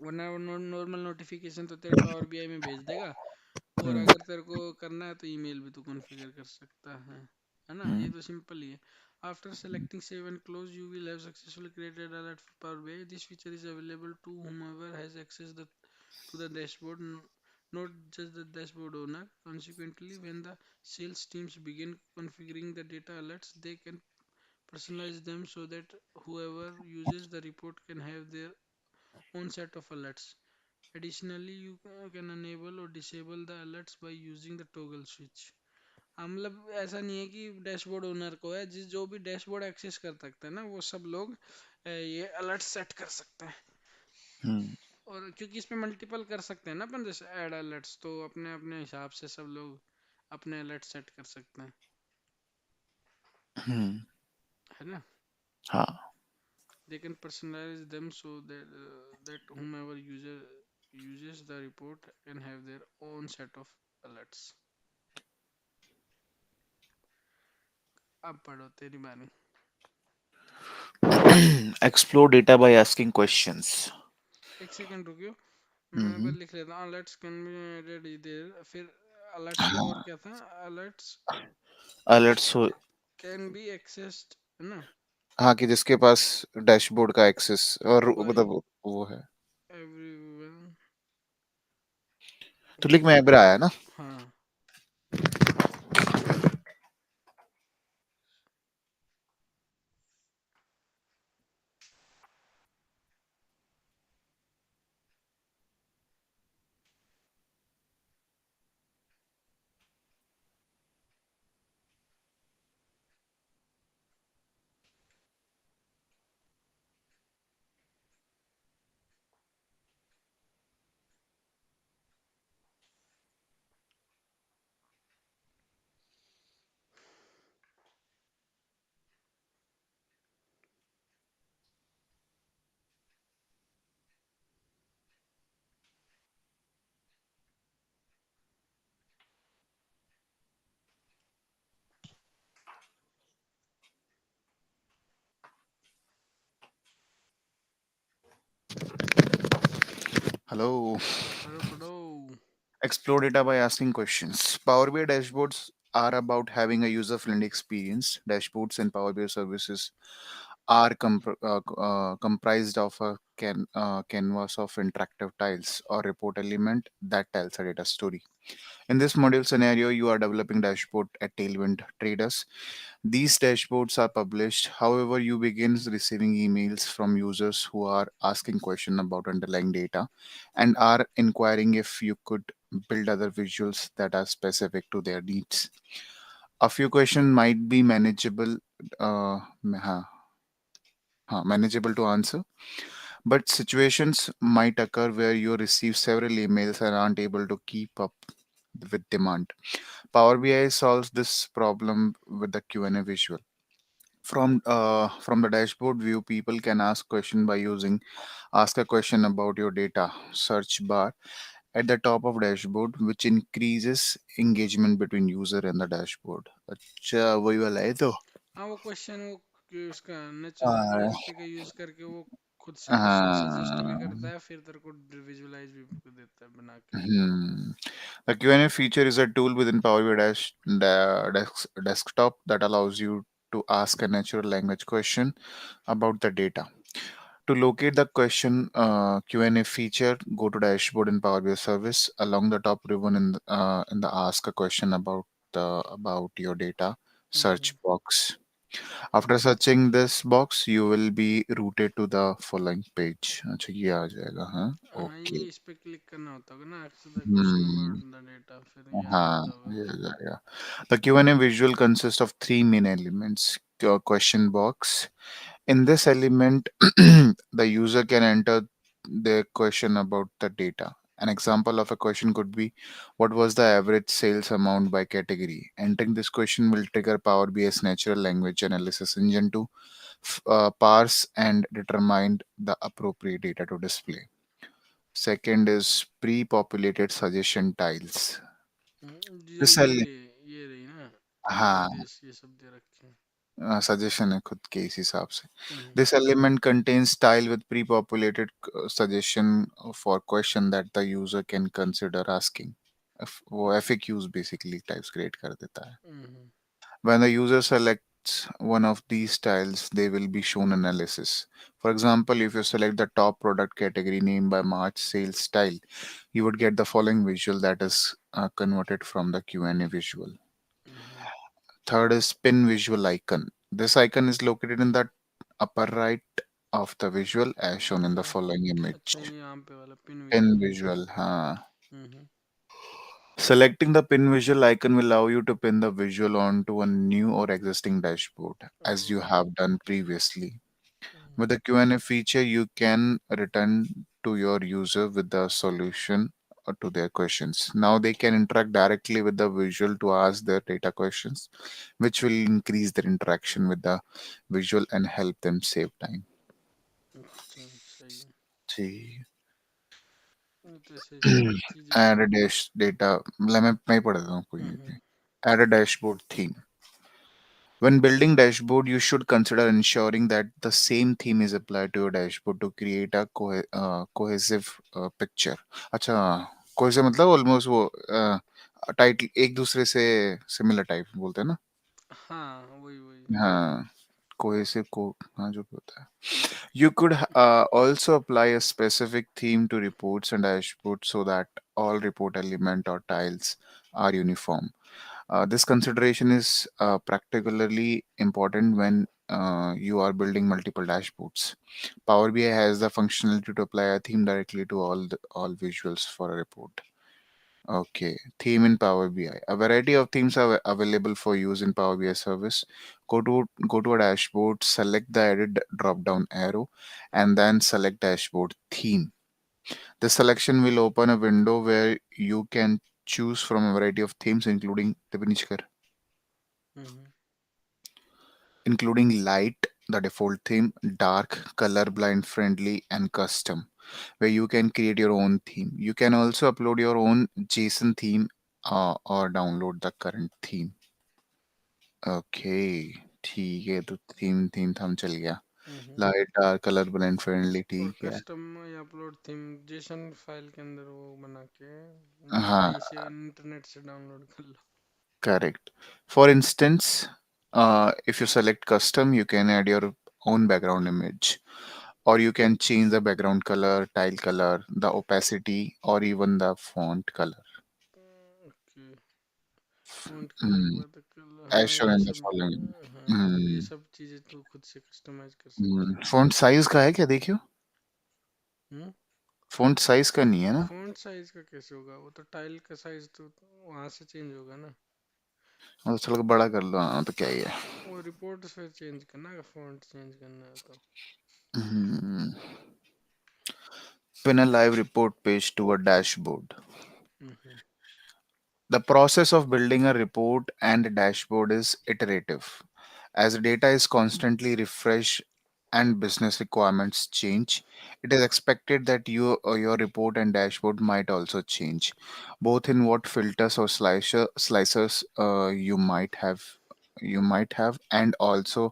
वरना नॉर्मल नोटिफिकेशन तो तेरे पावर बीआई में भेज देगा। और हम्म. अगर तेरे को करना है तो ईमेल भी तू कॉन्फ़िगर कर सकता है ना, ये हम्म. तो सिंपल ही है। After selecting save and close you will have successfully created alert for Power BI. This feature is available to whomever has access to the dashboard, not just the dashboard owner. Consequently, when the sales teams begin configuring the data alerts, they can personalize them so that whoever uses the report can have their own set of alerts. Additionally, you can enable or disable the alerts by using the toggle switch। हाँ मतलब ऐसा नहीं है कि dashboard owner को है, जिस जो भी डैशबोर्ड एक्सेस कर सकते हैं ना वो सब लोग ये अलर्ट सेट कर सकते हैं। हम्म. और क्योंकि इसमें मल्टीपल कर सकते हैं ना अपन, जैसे ऐड अलर्ट्स, तो अपने अपने हिसाब से सब लोग अपने अलर्ट सेट कर सकते हैं। हम्म. है ना। हाँ. they can personalize them so that whomever user uses the report can have their own set of alerts। अब पढ़ो तेरी बारी। Explore data by asking questions. एक सेकंड रुकियो, मैं एक बार हम्म. लिख लेता हूँ। अलर्ट्स कैन बी एडेड इधर, फिर अलर्ट्स में और क्या था? अलर्ट्स Alerts हो. कैन बी एक्सेस्ड, है ना, हाँ, कि जिसके पास डैशबोर्ड का एक्सेस और बाय मतलब वो है. एवरीवन तो लिख, हु। मैं इब्रा आया ना. हाँ Hello. Hello, hello. Explore data by asking questions. Power BI dashboards are about having a user-friendly experience. Dashboards and Power BI services are comprised of a canvas of interactive tiles or report element that tells a data story. In this module scenario, you are developing dashboard at Tailwind Traders. These dashboards are published. However, you begin receiving emails from users who are asking questions about underlying data and are inquiring if you could build other visuals that are specific to their needs. A few questions might be manageable to answer, but situations might occur where you receive several emails and aren't able to keep up with demand. Power BI solves this problem with the Q&A visual. From the dashboard view, people can ask a question about your data search bar at the top of dashboard, which increases engagement between user and the dashboard. अच्छा वही वाला है तो हाँ, वो question वो उसका हाँ नेचुरलिटी का यूज करके वो खुद से क्वेश्चन सजेस्ट भी करता हाँ है, फिर तेरे को विजुलाइज भी देता है बना के। Hmm. The Q&A feature is a tool within Power BI desktop that allows you to ask a natural language question about the data. To locate the question Q&A feature, go to dashboard in Power BI service. Along the top ribbon in the ask a question about your data hmm. search box. After searching this box, you will be routed to the following page. अच्छा ये आ जाएगा हाँ हाँ, ये okay इस पे click करना होता होगा ना, answer the question hmm about the data, फिर ये आ हाँ जाता होगा। ये आ जाएगा The Q&A visual consists of three main elements. Question box. In this element, the user can enter their question about the data. An example of a question could be, what was the average sales amount by category? Entering this question will trigger Power BI's natural language analysis engine to parse and determine the appropriate data to display. Second is pre-populated suggestion tiles. जो This el- ये रही ना, आंध्र हाँ प्रदेश, ये सब दे रखे हैं। Suggestion है खुद के इस हिसाब से. हम्म। This element contains style with pre-populated suggestion for question that the user can consider asking. वो FAQs basically types create कर देता है. हम्म। When the user selects one of these styles, they will be shown analysis. For example, if you select the top product category name by March sales style, you would get the following visual that is converted from the Q&A visual. Hmm. Third is pin visual icon. This icon is located in the upper right of the visual as shown in the अच्छा। following अच्छा, image. ये यहाँ पे वाला pin Pin visual. visual. Huh. Hmm. Selecting the pin visual icon will allow you to pin the visual onto a new or existing dashboard as you hmm. have done previously. With hmm. the Q&A feature, you can return to your user with the solution to their questions. Now they can interact directly with the visual to ask their data questions, which will increase their interaction with the visual and help them save time. अच्छा, सही है। See. ये तो ऐसे ऐसे चीजें Add a करनी है। dash data. मैं पढ़ देता हूँ कोई नहीं हम्म। भी. Add a dashboard theme. When building dashboard, you should consider ensuring that the same theme is applied to your dashboard to create a cohesive picture. अच्छा cohesive मतलब almost वो टाइटल एक दूसरे से सिमिलर टाइप बोलते हैं ना. हाँ, वही वही। हाँ cohesive को हाँ जो भी होता है. You could also apply a specific theme to reports and dashboards so that all report element or tiles are uniform. This consideration is particularly important when you are building multiple dashboards. Power BI has the functionality to apply a theme directly to all visuals for a report. Okay, theme in Power BI. A variety of themes are available for use in Power BI service. Go to a dashboard, select the edit drop down arrow, and then select dashboard theme. The selection will open a window where you can choose from a variety of themes, hmm. including light, the default theme, dark, colorblind friendly, and custom, where you can create your own theme. You can also upload your own JSON theme or download the current theme. Okay, ठीक है तो theme theme थम चल गया. Hmm. Light dark colour blend friendly, और ठीक है। Custom upload theme JSON file के अंदर वो बना के हाँ, कहीं से इंटरनेट से डाउनलोड कर लो। correct. For instance, if you select custom, you can add your own background image, or you can change the background color, tile color, the opacity, or even the font color. Okay. Font colour के Mm, बाद colour, as हाँ shown ये in the सब। following. हाँ तो ये Mm, सब चीज़ें तो खुद से कस्टमाइज कर सकते हैं। font size का है क्या, देखियो? हम्म। font size का नहीं है ना? फ़ॉन्ट साइज का कैसे होगा? वो तो टाइल का साइज तो वहाँ से चेंज होगा ना। तो चलो बड़ा कर लो, हाँ तो क्या ही है। वो रिपोर्ट से चेंज करना है, फ़ॉन्ट चेंज करना है तो। Hmm. Pin a live report page to a dashboard. Hmm. The process of building a report and a dashboard is iterative. As data is constantly refreshed and business requirements change, it is expected that your report and dashboard might also change, both in what filters or slicers you might have, and also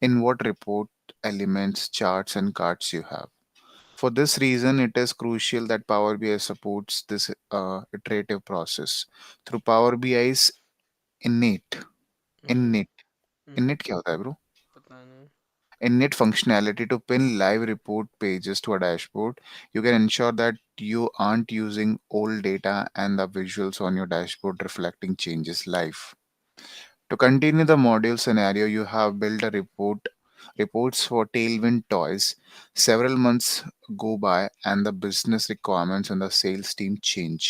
in what report elements, charts, and cards you have. For this reason, it is crucial that Power BI supports this iterative process through Power BI's innate hmm. innate innate क्या होता है bro? पता नहीं। Innate functionality to pin live report pages to a dashboard. You can ensure that you aren't using old data and the visuals on your dashboard reflecting changes live. To continue the module scenario, you have built a reports for Tailwind Toys. Several months go by and the business requirements and the sales team change,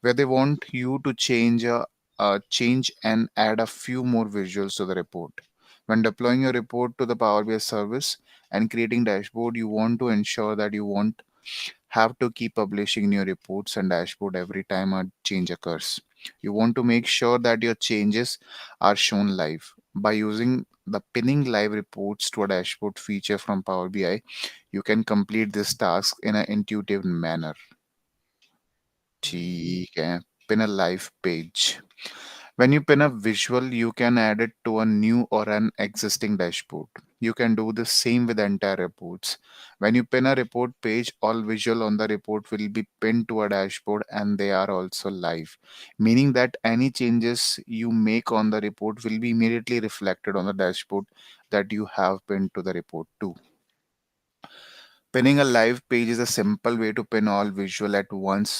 where they want you to change and add a few more visuals to the report. When deploying your report to the Power BI service and creating dashboard, you want to ensure that you won't have to keep publishing new reports and dashboard every time a change occurs. You want to make sure that your changes are shown live. By using the pinning live reports to a dashboard feature from Power BI, you can complete this task in an intuitive manner. हम्म। ठीक है. Pin a live page. When you pin a visual, you can add it to a new or an existing dashboard. You can do the same with entire reports. When you pin a report page, all visual on the report will be pinned to a dashboard and they are also live, meaning that any changes you make on the report will be immediately reflected on the dashboard that you have pinned to the report to. Pinning a live page is a simple way to pin all visual at once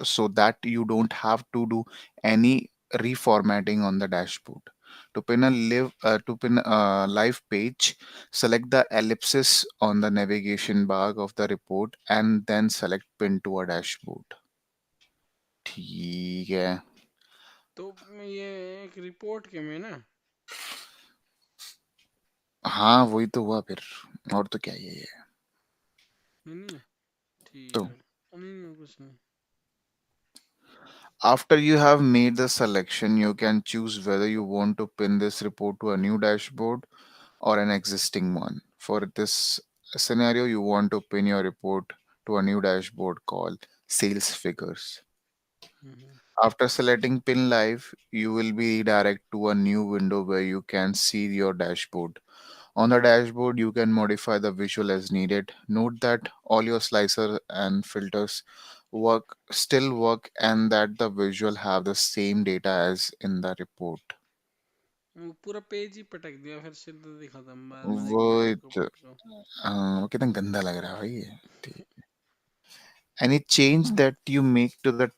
so that you don't have to do any reformatting on the dashboard. To pin a live page, select the ellipsis on the navigation bar of the report and then select pin to a dashboard. ठीक है. तो ये एक report के में ना। हाँ वही तो हुआ फिर, और तो क्या ही है ये. नहीं नहीं। ठीक तो है, नहीं नहीं कुछ नहीं। after you have made the selection, you can choose whether you want to pin this report to a new dashboard or an existing one. For this scenario, you want to pin your report to a new dashboard called Sales Figures. Hmm. After selecting Pin Live, you will be redirected to a new window where you can see your dashboard. On the dashboard, you can modify the visual as needed. Note that all your slicer and filters work and that the visual have the same data as in the report. वो पूरा page ही पटक दिया, फिर सिर दर्द ही खत्म बाद में वो देखते उसको इत- पूछो। वो कितना गंदा लग रहा है भाई ये. ठीक. Any change that you make to the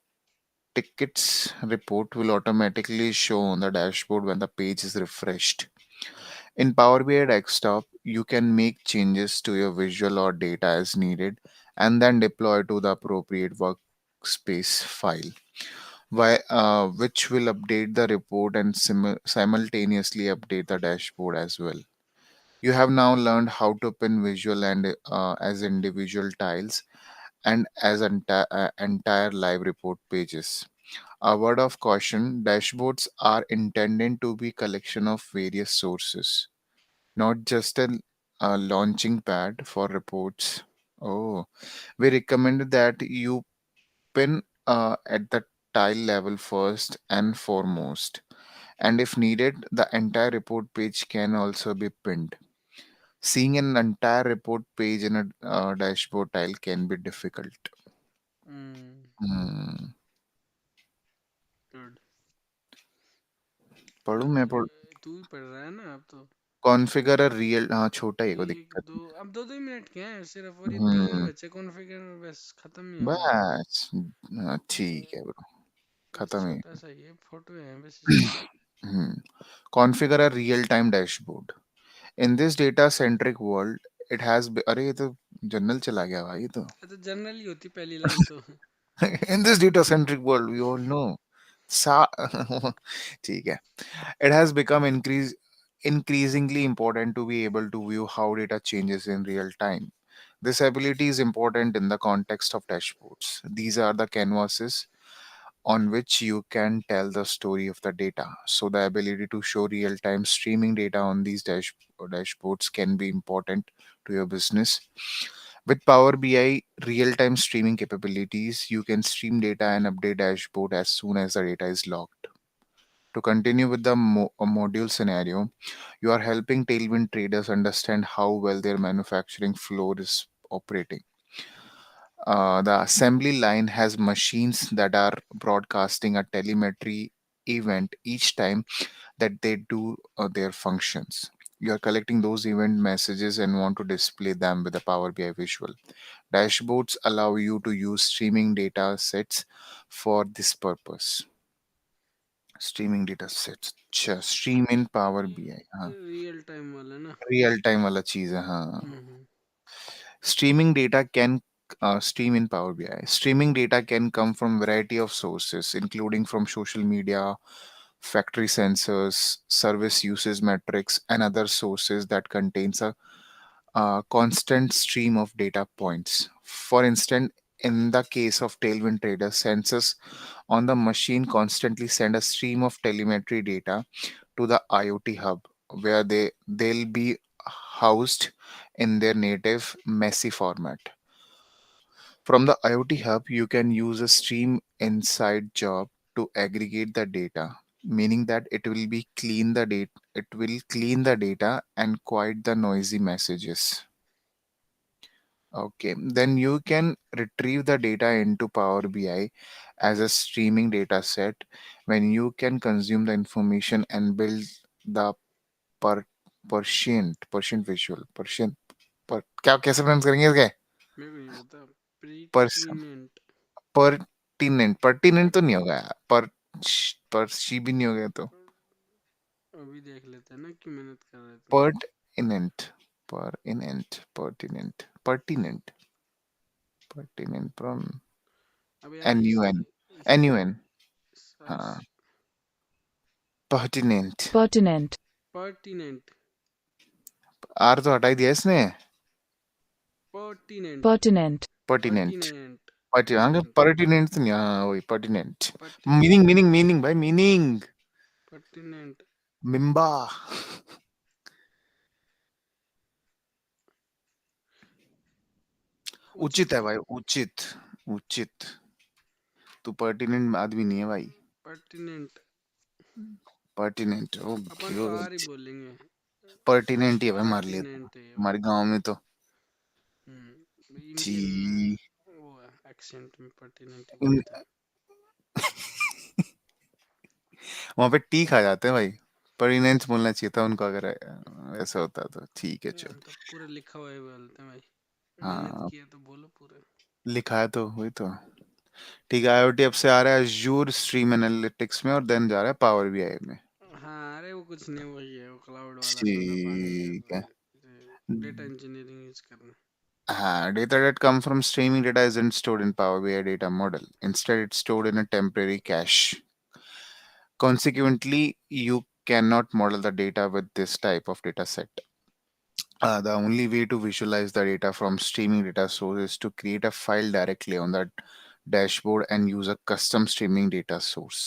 tickets report will automatically show on the dashboard when the page is refreshed. In Power BI Desktop, you can make changes to your visual or data as needed and then deploy to the appropriate workspace file, which will update the report and simultaneously update the dashboard as well. You have now learned how to pin visual and as individual tiles and as entire live report pages. A word of caution: dashboards are intended to be collection of various sources, not just a launching pad for reports. Oh, we recommend that you pin at the tile level first and foremost. And if needed, the entire report page can also be pinned. Seeing an entire report page in a dashboard tile can be difficult. Hmm. Hmm. Good. पढ़ूं मैं पढ़ तू ही पढ़ रहा है ना अब तो। कॉन्फ़िगर अ रियल, हाँ छोटा ही, कोई एक दिक्कत दो, अब दो दो मिनट के हैं सिर्फ, और ये नहीं। तीन बचे कॉन्फ़िगर, बस खत्म ही होगा। बस तो ठीक है ब्रो, बस खत्म ही। छोटा सा ही है, फोटो है बस इसकी। Hmm configure a real time dashboard in this data centric world. It has, अरे ये तो जनरल चला गया भाई, ये तो ये तो जनरल ही होती पहली लाइन तो। in this data centric world we all know सा ठीक है, it has become increasingly important to be able to view how data changes in real time. This ability is important in the context of dashboards. These are the canvases on which you can tell the story of the data. So the ability to show real time streaming data on these dashboards can be important to your business. With Power BI real time streaming capabilities, you can stream data and update dashboard as soon as the data is logged. To continue with the module scenario, you are helping Tailwind traders understand how well their manufacturing floor is operating. The assembly line has machines that are broadcasting a telemetry event each time that they do their functions. You are collecting those event messages and want to display them with a Power BI visual. Dashboards allow you to use streaming data sets for this purpose. Streaming data sets, अच्छा stream in Power BI, हाँ real time वाला ना। Real time वाला चीज है, हाँ। हम्म। Streaming data can stream in Power BI. Streaming data can come from variety of sources, including from social media, factory sensors, service usage metrics, and other sources that contains a constant stream of data points. For instance, in the case of Tailwind Traders, sensors on the machine constantly send a stream of telemetry data to the IoT hub, where they'll be housed in their native messy format. From the IoT hub, you can use a stream inside job to aggregate the data, meaning that it will clean the data and quiet the noisy messages. Okay, then you can retrieve the data into Power BI as a streaming data set when you can consume the information and build the per Persian visual Persian क्या कैसे pronounce करेंगे इसके? मेरे को नहीं पता। Purse प्रीटिनेंट। Pertinent pertinent तो नहीं होगा यार, पर्शी भी नहीं हो गया तो अभी देख लेते हैं ना, क्यों मेहनत कर रहे थे। Pertinent pertinent pertinent pertinent from अब यार एन यू इस एन इस एन यू एन हाँ सर्च। Pertinent pertinent, pertinent. आर तो हटा ही दिया इसने। पर्टिनेंट। pertinent, pertinent pertinent. हाँ पर्टिनेंट। पर्टिनेंट तो नहीं, हाँ वही pertinent. Meaning pertinent. Meaning meaning भाई मीनिंग पर्टिनेंट। मिम्बा उचित उचित। है भाई, उचित उचित। तू पर्टिनेंट आदमी नहीं है भाई। पर्टिनेंट। पर्टिनेंट अपन ओके, तो आर ही बोलेंगे। पर्टिनेंट ही है भाई हमारे लिए तो, पर्टिनेंट है ये हमारे भाई। गांव में तो। इंडियन जी वो है, एक्सेंट में पर्टिनेंट ही इन- बोलते हैं। वहां पे टी खा जाते हैं भाई, पर्टिनेंट बोलना चाहिए था उनको, अगर ऐसा होता तो ठीक है चल। हम तो पूरा लिखा हुआ ही बोलते हैं भाई। मेहनत हाँ किया तो बोलो पूरा। लिखा है तो वही तो। ठीक है, आईओटी अब से आ रहा है Azure स्ट्रीम एनालिटिक्स में और देन जा रहा है पावर बीआई में। हाँ, अरे वो कुछ नहीं, वही है वो क्लाउड वाला धंधा पानी है ठीक है। डेटा इंजीनियरिंग यूज करना। Data that comes from streaming data isn't stored in Power BI data model. Instead, it's stored in a temporary cache. Consequently, you cannot model the data with this type of data set. The only way to visualize the data from streaming data source is to create a file directly on that dashboard and use a custom streaming data source.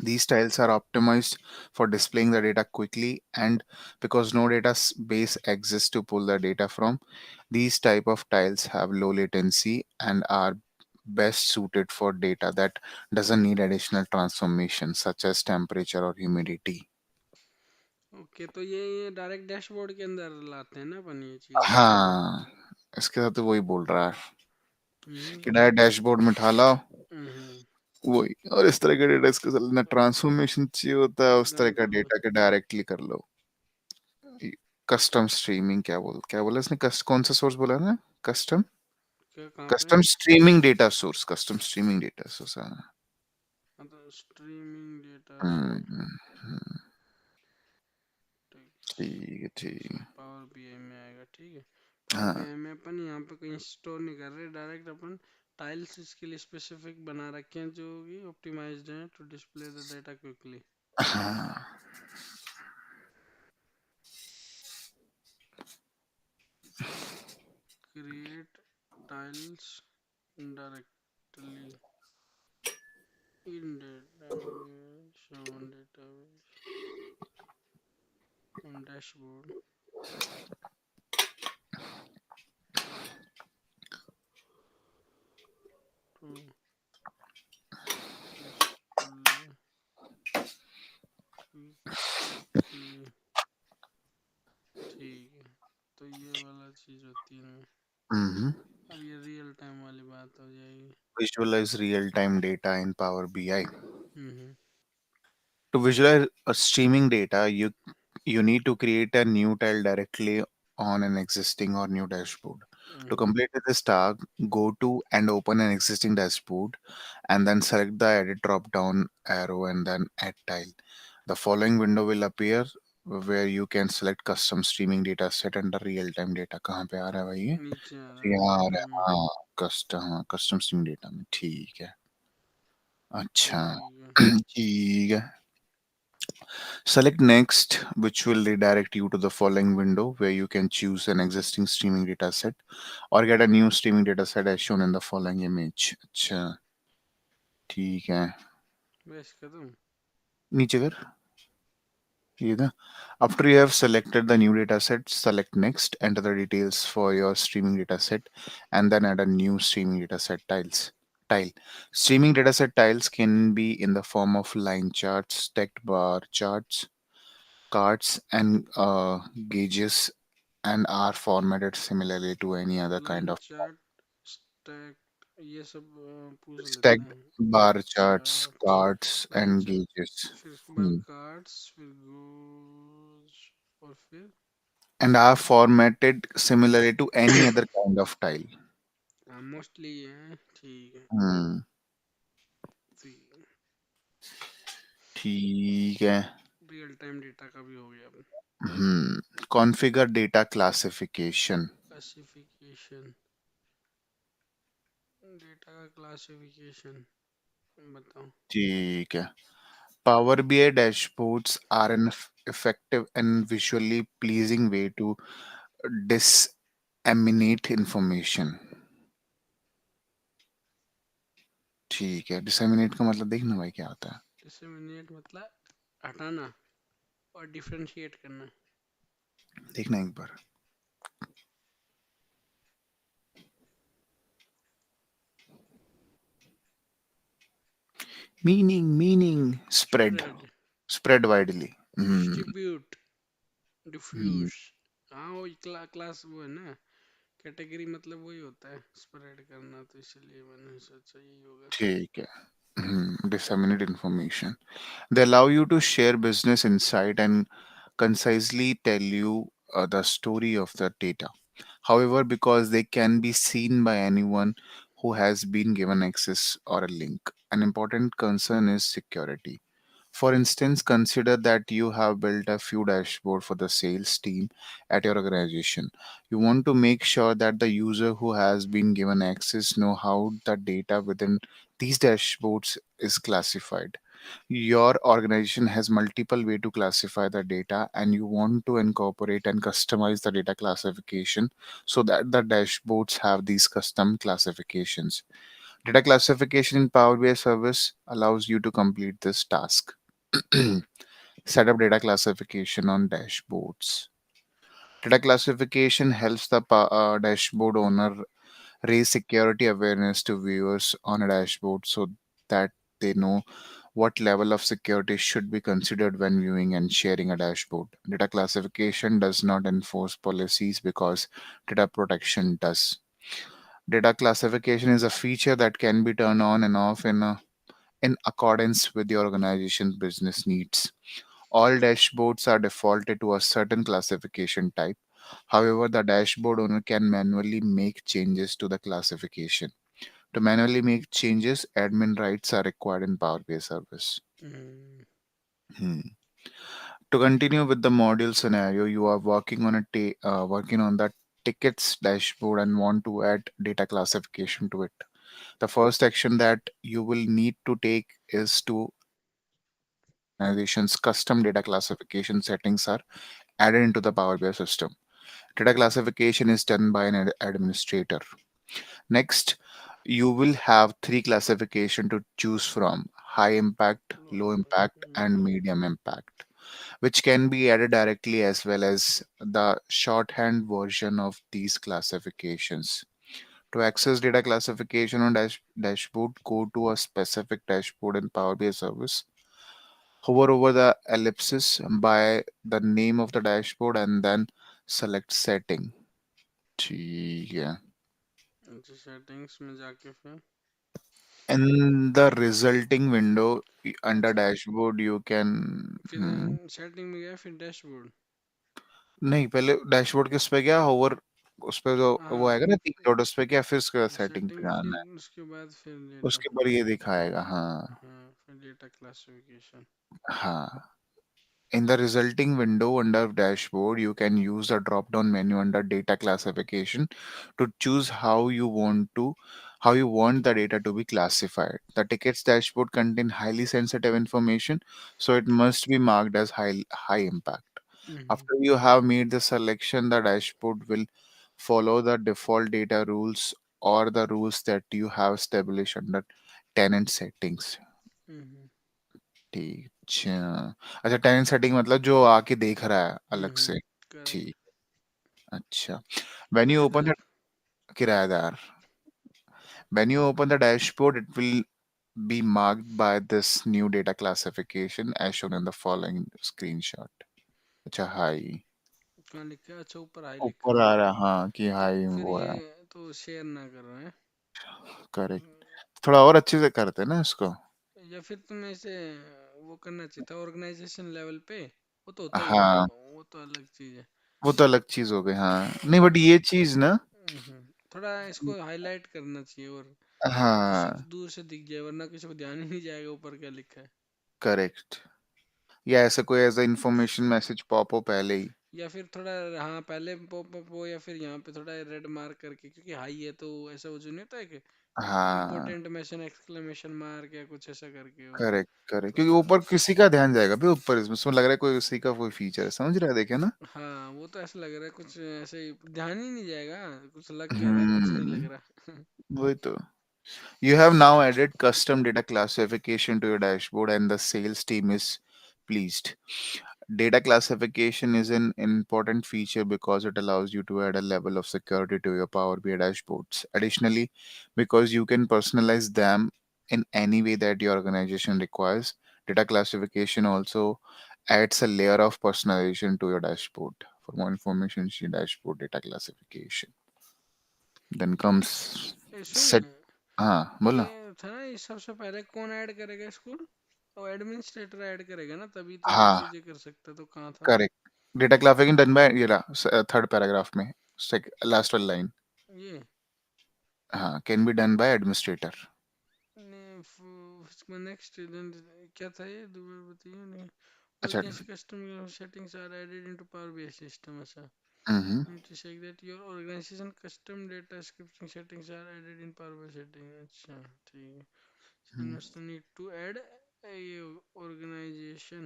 These tiles are optimized for displaying the data quickly, and because no base exists to pull the data from, these type of tiles have low latency and are best suited for data that doesn't need additional transformation such as temperature or humidity. Okay, तो ये direct dashboard के अंदर लाते हैं ना अपन ये चीज़ें। हाँ, इसके साथ तो वही बोल रहा है हम्म। कि डायरेक्ट डैशबोर्ड में ढाला हम्म। वही। और इस तरह का डेटा इसके साथ ना ट्रांसफॉर्मेशन चाहिए होता है उस तरह का एग्जाम्पल। डेटा के डायरेक्टली कर लो। कस्टम स्ट्रीमिंग क्या बोला इसने, कौन सा सोर्स बोला ना? कस्टम क्या कहाँ पे? Custom streaming data source, custom streaming data source. हाँ। हाँ, तो स्ट्रीमिंग डेटा हम्म, सोर्स। ठीक है ठीक है। पावर बीआई में आएगा, ठीक है। पावर हाँ बीआई में अपन यहाँ पे कहीं स्टोर नहीं कर रहे, डायरेक्ट अपन टाइल्स इसके लिए स्पेसिफिक बना रखे हैं जो कि ऑप्टिमाइज्ड हैं to display the data quickly. हाँ। Create tiles directly in database, show on database on dashboard to display quickly, ठीक है। तो ये वाला चीज़ होती है ना। हम्म। अब ये रियल टाइम वाली बात हो जाएगी। Visualize real-time data in Power BI. Hmm. To visualize a streaming data, you need to create a new tile directly on an existing or new dashboard. To hmm. complete this task, go to and open an existing dashboard and then select the edit drop down arrow and then add tile. The following window will appear where you can select custom streaming data set under real time data. कहाँ पे आ रहा है भाई ये? नीचे आ रहा है। यहाँ आ रहा है, हाँ। कस्टम स्ट्रीमिंग डेटा में, ठीक है। अच्छा। ठीक है। ठीक है। Select next, which will redirect you to the following window where you can choose an existing streaming data set or get a new streaming data set as shown in the following image. अच्छा, ठीक है। बस खत्म। नीचे कर, ये था। After you have selected the new data set, select next, enter the details for your streaming data set, and then add a new streaming data set tile. Streaming data set tiles can be in the form of line charts, stacked bar charts, cards, and gauges, and are formatted similarly to any other kind line of chart, stack, ये सब पूछ लेते stacked हैं। bar charts, charts. cards, and अच्छा, gauges, फिर उसके बाद hmm, cards, फिर गोज, और फिर and are formatted similarly to any other kind of tile. Mostly ये है, ठीक है। Hmm, ठीक। ठीक है। रियल टाइम डेटा का भी हो गया अब। Configure data classification. Classification, data का क्लासिफिकेशन बताओ। ठीक है। Power BI dashboards are an effective and visually pleasing way to disseminate information. ठीक है, डिसेमिनेट का मतलब देखना भाई क्या होता है। डिसमिनेट मतलब हटाना और डिफरेंशिएट करना। देखना एक बार। Meaning spread, spread, spread widely. Hmm. Distribute, hmm, diffuse. हाँ वो क्लास वो है ना, कैटेगरी मतलब वही होता है स्प्रेड करना, तो इसलिए मैंने सोचा यही होगा। ठीक है। Disseminate information. They allow you to share business insight and concisely tell you the story of the data. However, because they can be seen by anyone who has been given access or a link, an important concern is security. For instance, consider that you have built a few dashboard for the sales team at your organization. You want to make sure that the user who has been given access know how the data within these dashboards is classified. Your organization has multiple way to classify the data and you want to incorporate and customize the data classification so that the dashboards have these custom classifications. Data classification in Power BI service allows you to complete this task. Set up data classification on dashboards. Data classification helps the dashboard owner raise security awareness to viewers on a dashboard so that they know What level of security should be considered when viewing and sharing a dashboard? Data classification does not enforce policies because data protection does. Data classification is a feature that can be turned on and off in accordance with the organization's business needs. All dashboards are defaulted to a certain classification type. However, the dashboard owner can manually make changes to the classification. To manually make changes, admin rights are required in Power BI service. Mm, Hmm. To continue with the module scenario, you are working on working on the tickets dashboard and want to add data classification to it. The first action that you will need to take is to organization's custom data classification settings are added into the Power BI system. Data classification is done by an administrator. Next, you will have three classification to choose from: high impact, no, low impact, and medium impact, which can be added directly as well as the shorthand version of these classifications. To access data classification on dashboard, go to a specific dashboard in Power BI service. Hover over the ellipsis by the name of the dashboard and then select setting. ठीक है. अच्छा settings में जाके फिर In the resulting window under dashboard, you can setting में गया फिर dashboard. नहीं, पहले डैशबोर्ड के उस पे गया, होवर उस पे जो वो हाँ आएगा ना तीन डॉट, उस पे क्या, फिर उसके बाद सेटिंग पे सेटिंग जाना फिर है. उसके बाद फिर डेटा. उसके ऊपर ये दिखाएगा, हाँ. हाँ फिर डेटा क्लासिफिकेशन. हाँ. In the resulting window under dashboard, you can use the drop down menu under data classification to choose how you want the data to be classified. The tickets dashboard contain highly sensitive information, so it must be marked as high impact. Hmm. After you have made the selection, the dashboard will follow the default data rules or the rules that you have established under tenant settings. हम्म. ठीक. अच्छा. अच्छा, tenant setting मतलब जो आके देख रहा है अलग से. करेक्ट. ठीक. अच्छा. व्हेन यू ओपन द किराएदार. किराएदार, when you open the dashboard, it will be marked by this new data classification as shown in the following screenshot. अच्छा, हाई. कहाँ लिखा है? अच्छा ऊपर हाई लिखा ऊपर है. आ रहा, हाँ, कि तो हाई फिर वो ये है. तो शेयर ना कर रहे हैं. करेक्ट. थोड़ा और अच्छे से करते हैं ना इसको. या फिर तुम्हें इसे वो करना चाहिए था ऑर्गेनाइजेशन लेवल पे. वो तो होता ही है, हाँ, वो तो अलग चीज है. वो तो अलग चीज हो गई. हाँ, नहीं, बट हम्म. ये चीज ना. थोड़ा इसको हाईलाइट करना चाहिए और किसी हाँ. को दूर से दिख जाए, वरना किसी को ध्यान ही नहीं जाएगा ऊपर क्या लिखा है. करेक्ट. या ऐसा कोई ऐसा इंफॉर्मेशन मैसेज पॉप हो पहले ही. या फिर थोड़ा, हाँ पहले पॉप अप हो या फिर यहाँ पे थोड़ा रेड मार्क करके, क्योंकि हाई है तो ऐसा वो जो नहीं होता है कि हाँ. इम्पोर्टेंट मैसेज एक्सक्लेमेशन मार्क या कुछ ऐसा करके हो. करेक्ट, करेक्ट, तो क्योंकि ऊपर किसी का ध्यान जाएगा भी ऊपर, इसमें लग रहा है कोई उसी का कोई फीचर है, समझ रहा है, देखे ना. हाँ वो तो ऐसा लग रहा है कुछ ऐसे ही, ध्यान ही नहीं जाएगा. कुछ लग क्या रहा है, कुछ नहीं लग हम्म. रहा. वही तो. You have now added custom data classification to your dashboard and the sales team is pleased. Data classification is an important feature because it allows you to add a level of security to your Power BI dashboards. Additionally, because you can personalize them in any way that your organization requires, data classification also adds a layer of personalization to your dashboard. For more information, see dashboard data classification. Then comes A, set. सुन. हाँ, बोलो. ये था ना, ये सबसे पहले कौन add करेगा इसको? तो एडमिनिस्ट्रेटर ऐड करेगा ना, तभी तो ये हाँ. चीजें कर सकता है. तो कहाँ था correct. Data classification done by ये रहा थर्ड पैराग्राफ में, लास्ट वाली लाइन. ये? हाँ, can be done by administrator. Next क्या था ये, दोबारा बताइए नहीं. अच्छा. Organization custom settings are added into Power BI system. अच्छा. हम्म. You need to check that your organization custom data scripting settings are added in Power BI settings. अच्छा ठीक है. So hmm. next need to add a organization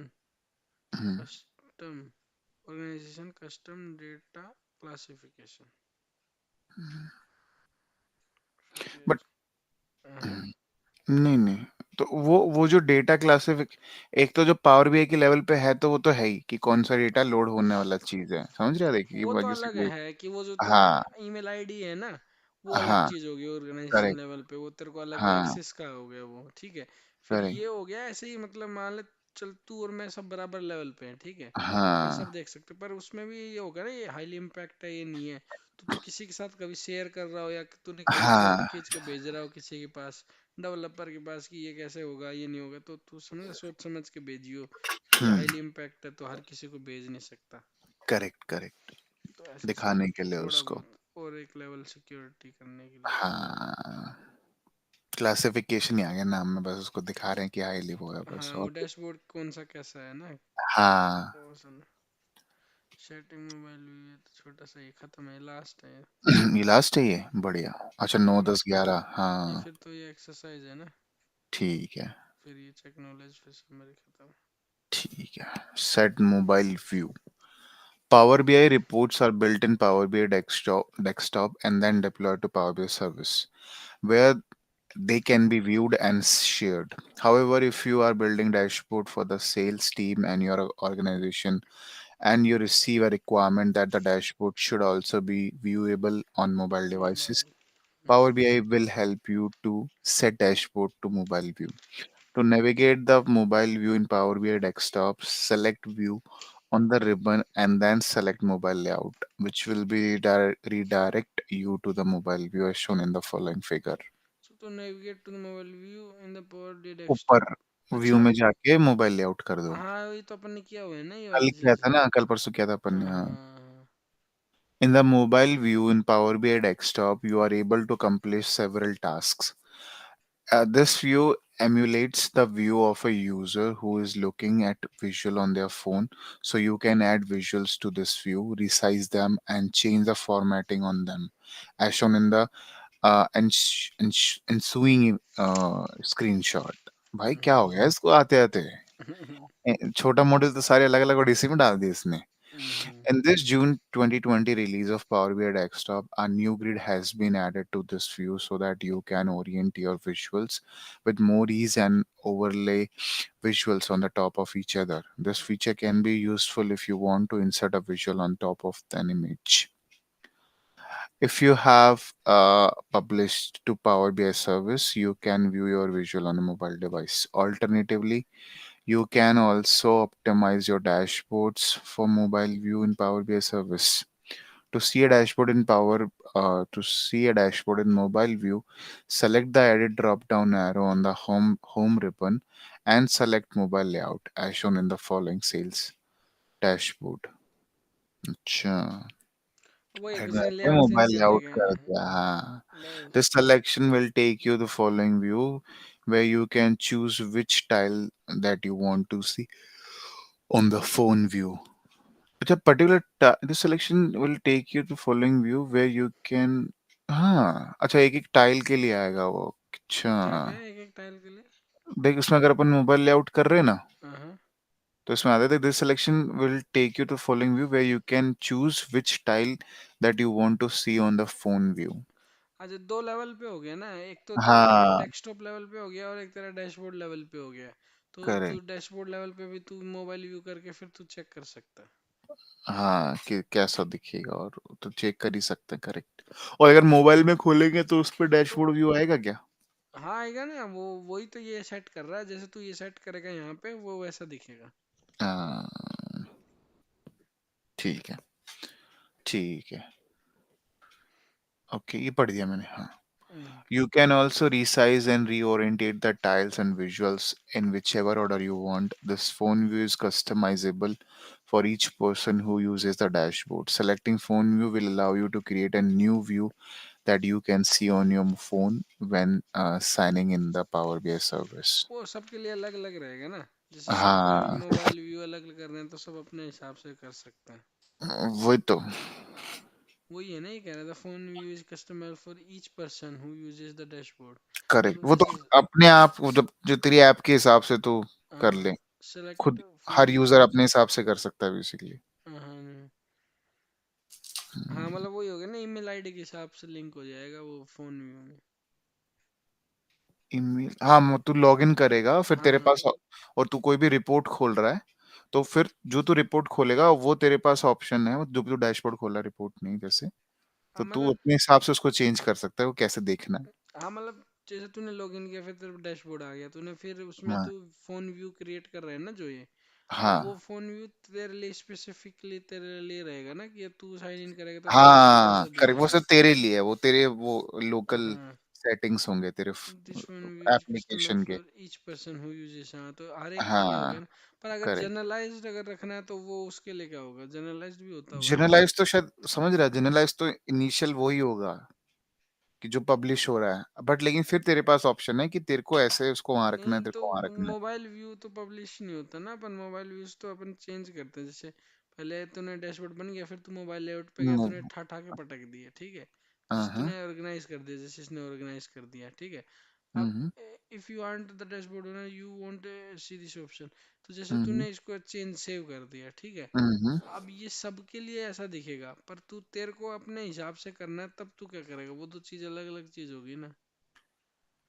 hmm. custom organization custom data classification. फिर ये but हाँ. नहीं, नहीं, तो वो जो डेटा क्लासिफिक, एक तो जो पावर बीआई के लेवल पे है, तो वो तो है ही कि कौन सा डेटा लोड होने वाला चीज है, समझ रहा है, देखिए वो ये तो जैसे अलग कोई. है कि वो जो तेरा हाँ. ईमेल आईडी है ना, वो अलग हाँ. चीज होगी ऑर्गेनाइजेशन करेक्ट. लेवल पे, वो तेरे को अलग हाँ. एक्सेस का हो गया वो, ठीक है. फिर करेक्ट। ये हो गया ऐसे ही, मतलब मान ले चल तू और मैं सब बराबर लेवल पे हैं, ठीक है, ये हाँ, सब देख सकते हैं, पर उसमें भी ये होगा ना, ये हाईली इम्पैक्ट है, ये नहीं है। तो तू किसी के साथ कभी शेयर कर रहा हो या तूने कभी कोड हाँ, खींच के भेज रहा हो किसी के पास, डेवलपर के पास, कि ये कैसे होगा ये नहीं होगा, तो तू समझ सोच समझ के भेजियो कि ये हम्म, हाईली इम्पैक्ट है तो हर किसी को भेज नहीं सकता। करेक्ट, करेक्ट, तो ऐसा सब दिखाने के लिए थोड़ा उसको। बहुत और एक लेवल सिक्योरिटी करने के लिए। हाँ, क्लासिफिकेशन ही आ गया नाम में, बस उसको दिखा रहे हैं कि हाईली वो है बस, हाँ, और वो डैशबोर्ड कौन सा कैसा है ना, हाँ। वो सन। सेटिंग मोबाइल व्यू, ये तो छोटा सा, ये खत्म है, लास्ट है। ये लास्ट है ये, बढ़िया। अच्छा, नौ हाँ, दस ग्यारह, नहीं हाँ। फिर तो ये एक्सरसाइज है ना, ठीक है, फिर ये चेक नॉलेज, फिर समरी खत्म। ठीक है। Set mobile view. Power BI reports are built in Power BI desktop and then deployed to Power BI service, where they can be viewed and shared. However, if you are building dashboard for the sales team and your organization, and you receive a requirement that the dashboard should also be viewable on mobile devices, mobile. Power BI will help you to set dashboard to mobile view. To navigate the mobile view in Power BI desktop, select view on the ribbon and then select mobile layout, which will be redirect you to the mobile view as shown in the following figure. So तो navigate to the mobile view in the power डे ऊपर desktop. View अच्छा। में जाके mobile layout कर दो। हाँ, ये तो अपन ने किया हुआ है ना ये कल वाली किया चीज। था ना, कल परसों किया था अपन ने, हाँ। हाँ। In the mobile view in Power BI desktop, you are able to accomplish several tasks. This view emulates the view of a user who is looking at visual on their phone. So you can add visuals to this view, resize them, and change the formatting on them, as shown in the ensuing screenshot. भाई क्या हो गया इसको आते आते? छोटा model तो सारे अलग अलग ओडीसी में डाल दिए इसने। In this June 2020 release of Power BI Desktop, a new grid has been added to this view so that you can orient your visuals with more ease and overlay visuals on the top of each other. This feature can be useful if you want to insert a visual on top of an image. If you have published to Power BI service, you can view your visual on a mobile device. Alternatively, you can also optimize your dashboards for mobile view in Power BI service. To see a dashboard in mobile view, select the edit drop down arrow on the home ribbon and select mobile layout as shown in the following sales dashboard. अच्छा, वही head किसी ने जाके layout change mobile कर layout देगा। कर दिया, हाँ। बस। This selection will take you the following view where you can choose which tile that you want to see on the phone view. अच्छा, particular this selection will take you to following view where you can, हाँ अच्छा, एक एक tile के लिए आएगा वो। अच्छा, क्या क्या एक एक टाइल के लिए। देख इसमें अगर अपन मोबाइल लेआउट कर रहे हैं ना, हाँ। तो इसमें आता है this selection will take you to following view where you can choose which tile that you want to see on the phone view. अच्छा, दो लेवल पे हो गया ना, एक तो तेरा हाँ, डेस्कटॉप लेवल पे हो गया और एक तेरा डैशबोर्ड लेवल पे हो गया। तो तू करेक्ट। डैशबोर्ड लेवल पे भी तू मोबाइल व्यू करके फिर तू चेक कर सकता है। हाँ, कि कैसा दिखेगा और तो चेक कर ही सकते हैं, करेक्ट। और अगर मोबाइल में खोलेंगे तो उस पर तो डैशबोर्ड व्यू आएगा क्या? हाँ आएगा ना, वो वही तो ये सेट कर रहा है, जैसे तू ये सेट करेगा यहाँ पे वो वैसा दिखेगा। हाँ, ठीक है, ठीक है। ओके, ये पढ़ दिया मैंने, हाँ। हम्म। You can also resize and reorientate the tiles and visuals in whichever order you want. This phone view is customizable for each person who uses the dashboard. Selecting phone view will allow you to create a new view that you can see on your phone when signing in the Power BI service. वो सबके लिए अलग अलग रहेगा ना, जैसे सबको हाँ, मोबाइल व्यू अलग अलग कर रहे हैं तो सब अपने हिसाब से कर सकते हैं। वही तो। वही है ना, ये कह रहा था phone view is customer for each person who uses the dashboard. Correct, तो वो तो जैसे अपने आप वो जब जो तेरी ऐप के हिसाब से तू कर ले। सेलेक्ट खुद हर फोन यूजर व्यू। अपने हिसाब से कर सकता है बेसिकली। हाँ। हाँ मतलब वही हो गया ना, ईमेल आईडी के हिसाब से लिंक हो जाएगा वो फोन व्यू में। ईमेल, हाँ, तू लॉग इन करेगा फिर तेरे हाँ। पास, और तू कोई भी रिपोर्ट खोल रहा है तो फिर जो तू रिपोर्ट खोलेगा वो तेरे पास ऑप्शन है, जो भी तू डैशबोर्ड खोला रिपोर्ट नहीं जैसे, हाँ तो तू मतलब अपने हिसाब से उसको चेंज कर सकता है वो कैसे देखना है। हाँ मतलब जैसे तूने लॉगिन किया, फिर तेरा डैशबोर्ड आ गया, तूने फिर उसमें हाँ तू फोन व्यू क्रिएट कर रहा है ना जो ये, अब वो हाँ फोन व्यू तेरे लिए स्पेसिफिकली तेरे लिए रहेगा ना, कि ये तू साइन इन करेगा तो तेरे को हाँ वैसा करेक्ट, वो दिखेगा। सब तेरे लिए है, वो तेरे वो लोकल हाँ, सेटिंग्स होंगे तेरे this one view is customize application के। For each person who uses, हाँ तो हर एक के लिए हो गया हाँ ना। पर अगर करेक्ट। जनरलाइज्ड अगर रखना है तो वो उसके लिए क्या होगा, जनरलाइज्ड भी होता होगा ना। जनरलाइज तो शायद समझ रहा है, जनरलाइज तो इनिशियल वो ही होगा कि जो पब्लिश हो रहा है, बट लेकिन फिर तेरे पास ऑप्शन है कि तेरे को ऐसे उसको वहां रखना है, नहीं तेरे तो को वहां रखना है। मोबाइल व्यू तो पब्लिश नहीं होता ना, अपन मोबाइल व्यूज तो अपन चेंज करते हैं। जैसे पहले तूने डैशबोर्ड बन गया, फिर तू मोबाइल लेआउट पे गया, तूने नहीं। ठा ठा के पटक दिया, ठीक है। हाँ जैसे हाँ। तूने ऑर्गेनाइज कर दिया, जैसे इसने ऑर्गेनाइज कर दिया, ठीक है। अब hmm if you want the dashboard owner, you want see this option, तो जैसे हम्म तूने इसको चेंज सेव कर दिया, ठीक है। हम्म। अब ये सबके लिए ऐसा दिखेगा, पर तू तेरे को अपने हिसाब से करना है, तब तू क्या करेगा, वो तो चीज अलग अलग चीज होगी ना।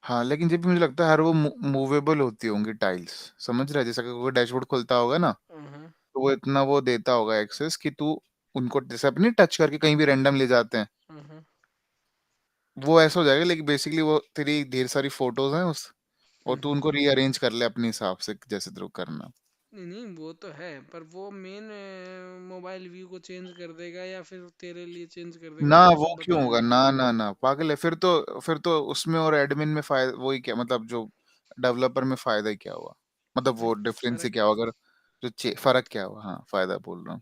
हाँ लेकिन जब भी मुझे लगता है हर वो मूवेबल होती होंगी टाइल्स, समझ रहा है, जैसा कि कोई डैशबोर्ड खुलता होगा ना, हाँ तो वो इतना वो देता होगा एक्सेस कि तू उनको जैसे अपनी टच करके कहीं भी रैंडम ले जाते हैं, हाँ। वो ऐसा हो जाएगा। लेकिन बेसिकली वो तेरी ढेर सारी फोटोज हैं उस, और तू हम्म। उनको रीअरेंज कर ले अपने हिसाब से जैसे तेरे को करना। नहीं नहीं, वो तो है, पर वो मेन मोबाइल व्यू को चेंज कर देगा या फिर तेरे लिए चेंज कर देगा, ना वो वो सब क्यों बताना होगा, नहीं ना है। ना ना पागल है, फिर तो उसमें और एडमिन में फायदा वही क्या, मतलब जो डेवलपर में फायदा ही क्या हुआ, मतलब फिर वो डिफरेंस ही फर्क, क्या हुआ अगर जो फर्क क्या हुआ, हाँ फायदा बोल रहा हूँ।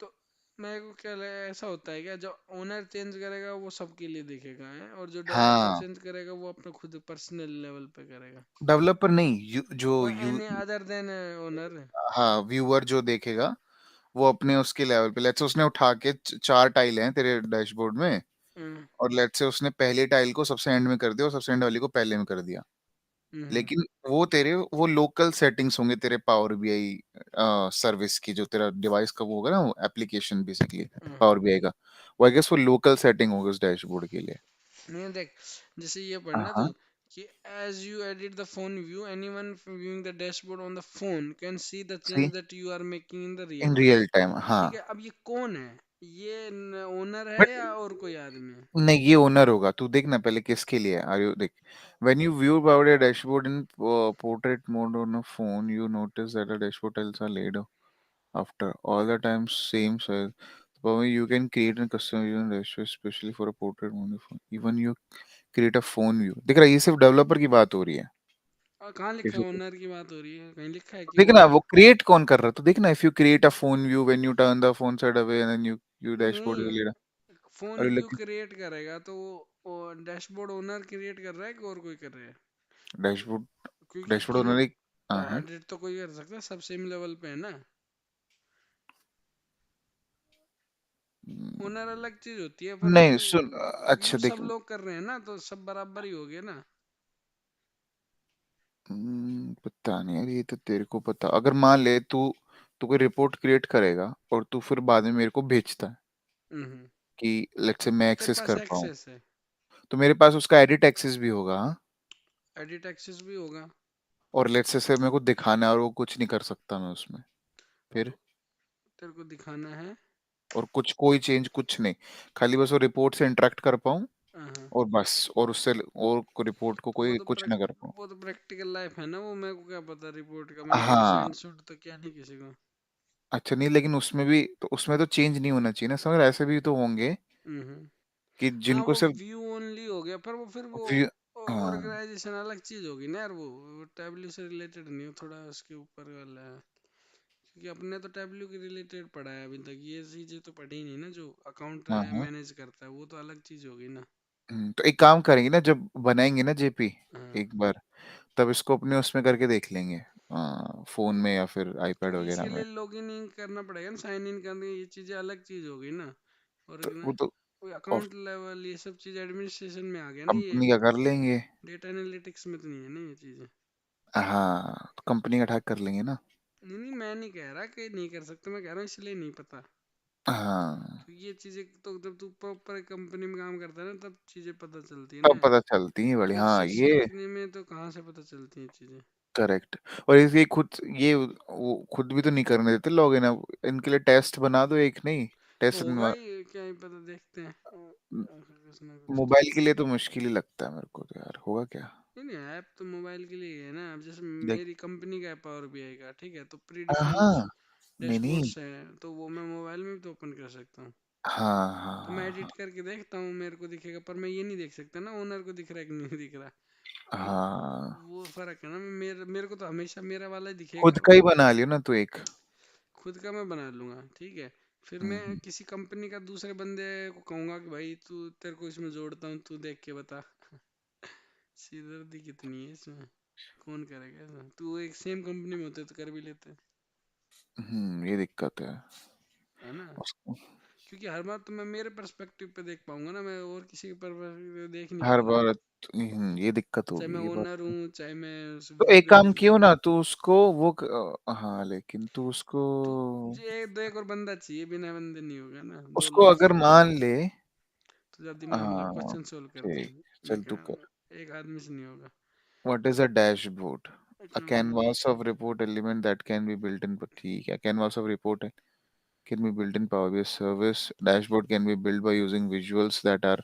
तो मेरे को क्या लगा, ऐसा होता है क्या, जो ओनर चेंज करेगा वो सबके लिए दिखेगा है, और जो डेवलपर हाँ चेंज करेगा वो अपने खुद पर्सनल लेवल पे करेगा। डेवलपर नहीं, जो वो एनी अदर देन ओनर। हाँ व्यूअर जो देखेगा वो अपने उसके लेवल पे, लेट्स से उसने उठा के चार टाइल हैं तेरे डैशबोर्ड में, हम्म और लेट्स से उसने पहली टाइल को सबसे एंड में कर दिया और सबसे एंड वाली को पहले में कर दिया, हम्म लेकिन वो लोकल सेटिंग्स होंगे तेरे पावर बीआई सर्विस की, जो तेरा डिवाइस का वो होगा ना, एप्लीकेशन बेसिकली हम्म। पावर बीआई का, वो आई गेस वो लोकल सेटिंग होगी उस डैशबोर्ड के लिए। नहीं देख, जैसे ये पढ़ना तू, हाँ कि as you edit the phone view, anyone viewing the dashboard on the phone can see the see change that you are making in the in real time। Real time हाँ। ठीक है, अब ये कौन है, ये ओनर है बट या और कोई आदमी है। नहीं ये ओनर होगा, तू देखना पहले किसके लिए आर यू देख, when you view about a dashboard in portrait mode on a phone you notice that the dashboard tiles are laid after all the time same size, but you can create and customize your dashboard especially for a portrait mode phone, even you create a phone view। देख रहा है, ये सिर्फ developer की बात हो रही है। और कहाँ लिखा है किसी- ओनर की बात हो रही है, कहीं लिखा है कि देखना ओनर। वो क्रिएट कौन कर रहा है, तो देखना if you create a phone view when you turn the phone sideways and then you dashboard नहीं, विल लीड, फोन और व्यू क्रिएट करेगा तो वो डैशबोर्ड ओनर क्रिएट कर रहा है कि और कोई कर रहा है। डैशबोर्ड क्योंकि डैशबोर्ड क्रिएट ओनर एक हाँ हाँ। एडिट तो कोई कर सकता है, सब सेम लेवल पे है ना। ओनर अलग चीज होती है, पर नहीं तू सुन, अच्छा व्यू देख, सब लोग कर रहे हैं ना, तो सब बराबर ही हो गए ना। पता नहीं यार, ये तो तेरे को पता, अगर मान ले तू तू कोई रिपोर्ट क्रिएट करेगा और तू फिर बाद में मेरे को भेजता है हम्म। कि लेट्स से मैं तो तेरे एक्सेस पास कर पाऊँ, एक्सेस है, तो मेरे पास उसका एडिट एक्सेस भी होगा हाँ? एडिट एक्सेस भी होगा। और लेट्स से मेरे को दिखाना है और वो कुछ नहीं कर सकता मैं उसमें फिर, तेरे को दिखाना है। और कुछ कोई चेंज कुछ नहीं, खाली बस वो रिपोर्ट से इंटरेक्ट कर पाऊँ हाँ, और बस, और उससे और रिपोर्ट को तो कोई कुछ ना कर पाऊँ। वो तो प्रैक्टिकल लाइफ है ना, वो मेरे को क्या पता रिपोर्ट का, मैंने कभी हाँ सेंड सूट तो किया नहीं किसी को। अच्छा नहीं, लेकिन उसमें तो चेंज नहीं होना चाहिए ना, समझ रहा है? ऐसे भी तो होंगे हम्म। कि हाँ, जिनको वो सिर्फ व्यू ओनली हो गया, पर वो फिर वो व्यू, हाँ ऑर्गेनाइजेशन अलग चीज होगी ना यार, वो टैब्ल्यू से रिलेटेड नहीं हो, थोड़ा उसके ऊपर वाला है। क्योंकि अपने तो टैब्ल्यू के रिलेटेड पढ़ा है अभी तक, ये चीजें तो पढ़ी ही नहीं ना, जो अकाउंट हाँ हाँ। मैनेज करता है वो तो अलग चीज होगी ना। तो एक काम करेंगे ना, जब बनाएंगे ना जेपी हाँ, एक बार, तब इसको अपने उसमें करके देख लेंगे, फोन में या फिर आईपैड क्योंकि वगैरह इसके में। लिए लॉगिन इन करना पड़ेगा ना, साइन इन करने, ये चीजें अलग चीज होगी ना। और तो वो तो अकाउंट लेवल ये सब चीज एडमिनिस्ट्रेशन में आ गया ना ये, कंपनी का कर लेंगे। डेटा एनालिटिक्स में तो नहीं है ना ये चीजें। हाँ तो कंपनी का अटैक कर लेंगे ना। नहीं नहीं, मैं नहीं कह रहा कि नहीं कर सकते, मैं कह रहा हूँ इसलिए नहीं पता। हाँ क्योंकि ये चीजें तो जब तू प्रॉपर कंपनी में काम करता है ना, तब चीजें पता चलती है तब ना। पता चलती है बड़ी, ऐसे हाँ सीख ये सीखने में तो कहाँ से पता चलती हैं चीजें। करेक्ट। और ये खुद ये वो खुद भी तो नहीं करने देते लोग, है ना, इनके लिए टेस्ट बना दो एक नहीं। टेस्ट होगा ही, क्या ही पता, देखते हैं। कुछ ना कुछ तो। मोबाइल के लिए तो मुश्किल ही लगता है मेरे को, तो यार होगा क्या। नहीं नहीं, ऐप तो मोबाइल के लिए ही है ना। अब जैसे देख। मेरी कंपनी का है पावर बीआई का, ठीक है, तो प्री डिफाइंड हाँ। नहीं नहीं। डैशबोर्ड्स हैं, तो वो मैं मोबाइल में भी तो ओपन कर सकता हूँ। हाँ तो मैं हाँ एडिट करके देखता हूँ, मेरे को दिखेगा, पर मैं ये नहीं देख सकता ना ओनर को दिख रहा है कि नहीं दिख रहा। हाँ वो हाँ। वो फर्क है ना। मेरे मेरे को तो हमेशा मेरा वाला ही खुद दिखेगा। का ही बना लियो ना तू एक। खुद का मैं बना लूंगा, ठीक है। फिर मैं हम्म। किसी कंपनी का दूसरे बंदे को कहूंगा कि भाई तू, तेरे को इसमें जोड़ता हूँ, तू देख के बता। सिरदर्दी कितनी है इसमें, कौन करेगा ऐसा। तू एक सेम कंपनी में होते तो कर भी लेते, ये दिक्कत है है ना। उसको। क्योंकि हर बार तो मैं मेरे पर्सपेक्टिव पे देख पाऊंगा ना, मैं और किसी के पर्सपेक्टिव देख नहीं हर पाऊंगा। बार ये दिक्कत चाहे मैं होगी, ये बात ओनर तो। हूँ, चाहे मैं उस तो एक काम विजिबिलिटी। क्यों ना तू उसको हाँ, लेकिन तू उसको तो ये दो एक और बंदा चाहिए, बिना बंदे नहीं होगा ना, दो उसको लोग अगर चाहिए। मान ले। तो जरा दिमाग लगा, हाँ क्वेश्चन सोल्व करते ठीक, हैं। मैं चल तू कह, कर। एक आदमी से नहीं होगा। What is a dashboard? A hmm, canvas of report element that can be built in, ठीक है, canvas of report can be built in Power BI service. Dashboard can be built by using visuals that are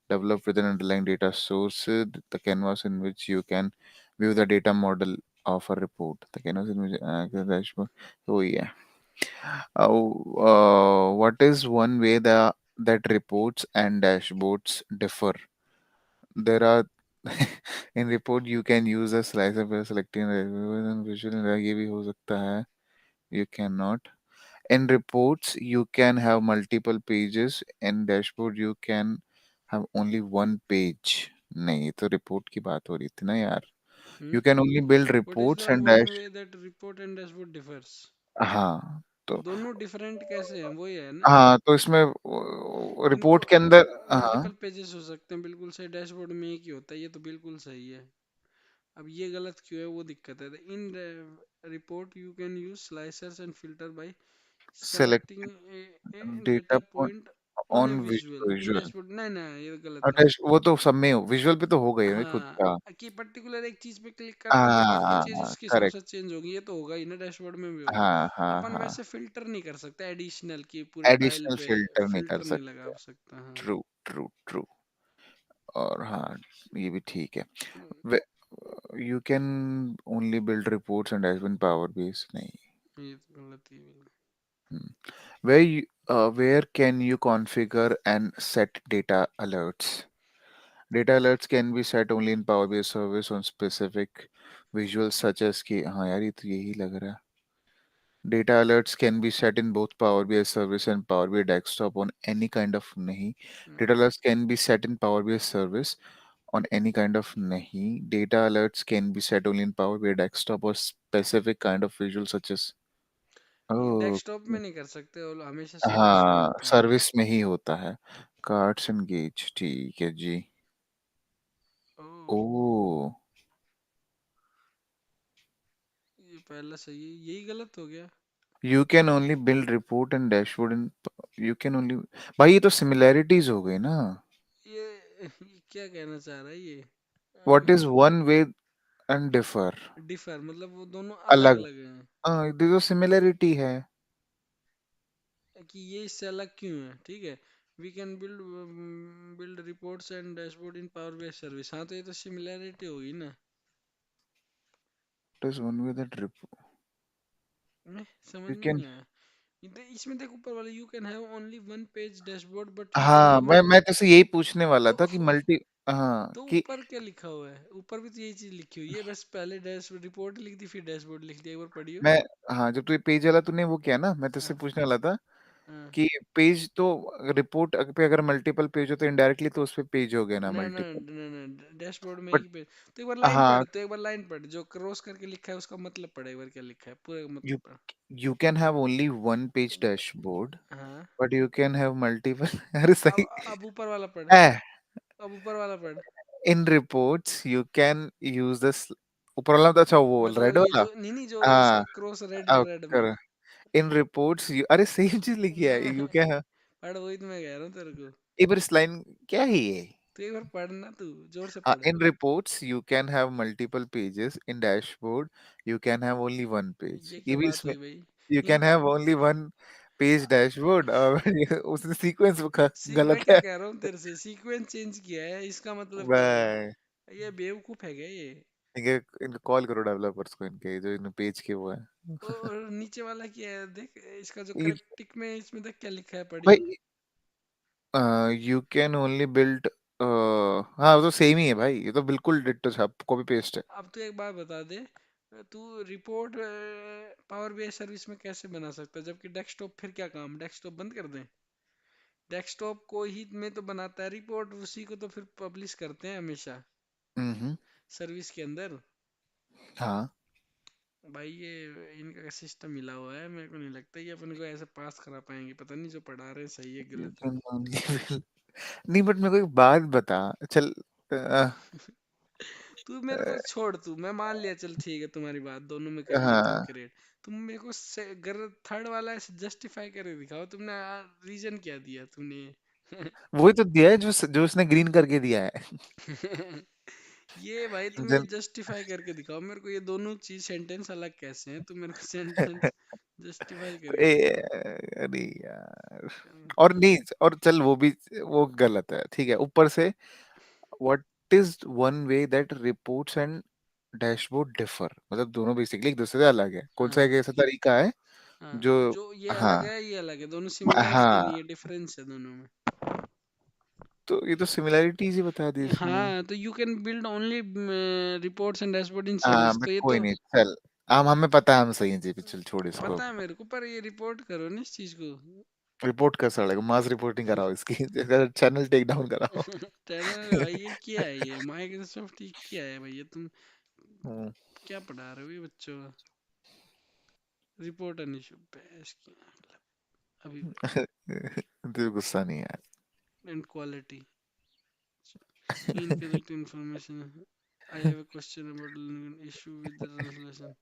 developed with an underlying data source. The canvas in which you can view the data model of a report. The canvas in which the dashboard. Oh yeah. What is one way that reports and dashboards differ? There are in report you can use a slicer by selecting a visual, ये भी हो सकता है. You cannot. In reports you can have multiple pages. In dashboard you can have only one page. नहीं, ये तो report की बात हो रही थी ना यार. हम्म। You can only build what is reports the and one dash. Way that report and dashboard differs? हाँ तो. दोनों डिफरेंट कैसे हैं, वो ही है ना। हाँ तो इसमें इनको रिपोर्ट के अंदर हाँ. मल्टीपल पेजेस हो सकते हैं, बिल्कुल सही, डैशबोर्ड में एक ही होता है, ये तो बिल्कुल सही है। अब ये गलत क्यों है, वो दिक्कत है। In report you can use slicers and filter by Select selecting a data data point point on a on visual in visual. Dashboard. नहीं नहीं, ये गलत है। अटैच वो तो सब में हो, विजुअल पे तो हो गई है खुद का. हाँ, कि पर्टिकुलर एक चीज पे क्लिक करते हैं तो हर वो चीज हाँ उसके हिसाब से करेक्ट. चेंज होगी, ये तो होगा ही ना, डैशबोर्ड में भी होगा। हाँ हाँ अपन हाँ. वैसे फिल्टर नहीं कर सकते एडिशनल की पूरे टाइल एडिशनल पे, फिल्टर नहीं कर फिल्टर नहीं सकते. लगा सकता, हाँ। True true true. और हाँ, ये भी ठीक है. Hmm, you can only build reports and dashboard power base नहीं. ये तो गलत ही है। Where can you configure and set data alerts? Data alerts can be set only in Power BI service on specific visuals such as कि हाँ यार, ये तो यही लग रहा है. Data alerts can be set in both Power BI service and Power BI desktop on any kind of नहीं. Data alerts can be set in Power BI service on any kind of नहीं. Data alerts can be set only in Power BI desktop or specific kind of visual such as. ये Oh. Desktop में नहीं कर सकते, और हमेशा service में हाँ, होता है। सर्विस में ही होता है. कार्ड्स एंड गेज, ठीक है जी. ओह, ओ. ये पहला सही है, यही गलत हो गया। You can only build report and dashboard in. You can only. भाई ये तो सिमिलैरिटीज हो गई ना. ये क्या कहना चाह रहा है ये? What is one way and differ? Differ मतलब वो दोनों अलग अलग. अलग हैं। हाँ, ये तो सिमिलैरिटी है. कि ये इससे अलग क्यों है, ठीक है। We can build build reports and dashboard in power BI service, हाँ, तो ये तो सिमिलैरिटी होगी ना। What is one way that report? मैं समझ यू में कैन. नहीं आया। इसमें देख ऊपर वाले, you can have only one page dashboard but use हाँ, ओनली वन। मैं तो यही पूछने वाला तो था कि मल्टी. हाँ तो कि. ऊपर क्या लिखा हुआ है? ऊपर भी तो यही चीज लिखी हुई है, बस पहले डैश रिपोर्ट लिख दी, फिर डैशबोर्ड लिख दिया, एक बार पढ़ियो। मैं. हाँ, जब तू ये पेज वाला तूने वो किया ना, मैं तुझसे हाँ पूछने वाला था हाँ। कि पेज तो रिपोर्ट पे अगर मल्टीपल पेज हो तो इनडायरेक्टली तो उस पे पेज हो गया ना ना ना मल्टीपल. ना ना, डैशबोर्ड में बट. एक पेज। तो एक बार लाइन हाँ. पढ़, तो एक बार लाइन पढ़, जो क्रॉस करके लिखा है उसका मतलब पढ़, एक बार क्या लिखा है पूरा का यू मतलब पढ़। You can have only one page dashboard हाँ। But you can have multiple. अरे सही अब ऊपर वाला पढ़, है. अब ऊपर वाला पढ़। In reports you can use this. ऊपर वाला तो अच्छा, वो मतलब रेड वही वाला. जो, नहीं नहीं, जो हाँ. उसका क्रॉस रेड अब रेड में। कर. इन रिपोर्ट्स यू, अरे सेम चीज लिखी है, यू क्या है. पढ़, वही तो मैं कह रहा हूँ तेरे को। एक बार इस लाइन क्या है ये. तू एक बार पढ़ना, तू जोर से पढ़। In reports, you can have multiple pages. In dashboard, you can have only one page. ये क्या ये भी बात इसमें. हुई भाई? You in can have only one page dashboard उसने सीक्वेंस मैं गलत क्या है कह रहा हूँ तेरे से, सीक्वेंस चेंज किया है, इसका मतलब क्या हुआ? भाई। ये बेवकूफ है क्या ये? इनके इनको कॉल करो डेवलपर्स को, इनके जो इन पेज के वो है। और नीचे वाला क्या है देख, इसका जो ये- करेक्ट टिक में है, इसमें देख क्या लिखा है, पढ़ी। भाई यू कैन ओनली बिल्ड, हाँ वो तो सेम ही है भाई, ये तो बिल्कुल डिट्टो है, कॉपी पेस्ट है। अब तू एक बात बता दे, तू रिपोर्ट पावर बीआई सर्विस में कैसे बना सकता है, जबकि डेस्कटॉप फिर क्या काम, डेस्कटॉप बंद कर दें? डेस्कटॉप को ही में तो बनाता है रिपोर्ट, उसी को तो फिर पब्लिश करते हैं हमेशा हम्म। सर्विस के अंदर। हाँ। भाई ये इनका सिस्टम मिला हुआ है, मेरे को नहीं लगता ये अपन को ऐसे पास करा पाएंगे, पता नहीं जो पढ़ा रहे हैं सही है You गलत है। can only build- नहीं बट मेरे को एक बात बता, चल तू मेरे को छोड़, तू मैं मान लिया, चल ठीक है तुम्हारी बात, दोनों में कर लेता हूँ हाँ क्रिएट। तुम मेरे को अगर थर्ड वाला जस्टिफाई करके दिखाओ, तुमने रीजन क्या दिया तुमने? वही तो दिया है जो जो उसने ग्रीन करके दिया है। ये भाई तुम ये जन जस्टिफाई करके दिखाओ मेरे को, ये दोनों चीज सेंटेंस अलग कैसे हैं, तुम मेरे को सेंटेंस जस्टिफाई करके ए, दिखाओ। अरे यार, और नहीं, और चल वो भी वो गलत है, ठीक है, ऊपर से what is one way that reports and dashboard differ, मतलब दोनों बेसिकली एक दूसरे से अलग है, कौन सा एक हाँ ऐसा तरीका है हाँ, जो, जो ये हाँ अलग है ये अलग है, दोनों सिमिलैरिटी हाँ, नहीं है, डिफरेंस है दोनों में। तो ये तो सिमिलैरिटीज ही बता दी इसने। हाँ तो you can build only reports and dashboard in हाँ सर्विस, बट तो ये कोई तो नहीं, चल हम हमें पता है हम सही हैं जी, चल छोड़ इसको। पता है मेरे को, पर ये रिपोर्ट करो ना इस चीज को। रिपोर्ट कर साले को, मास रिपोर्टिंग कराओ इसकी चैनल टेक डाउन कराओ। चैनल भाई ये क्या है, ये माइक्रोसॉफ्ट ये क्या है भाई, ये तुम हम्म। क्या पढ़ा रहे हो ये बच्चों को? रिपोर्ट एन इशू बेस की अभी तुझे गुस्सा नहीं है? And quality incorrect information. I have a question about an issue with the translation.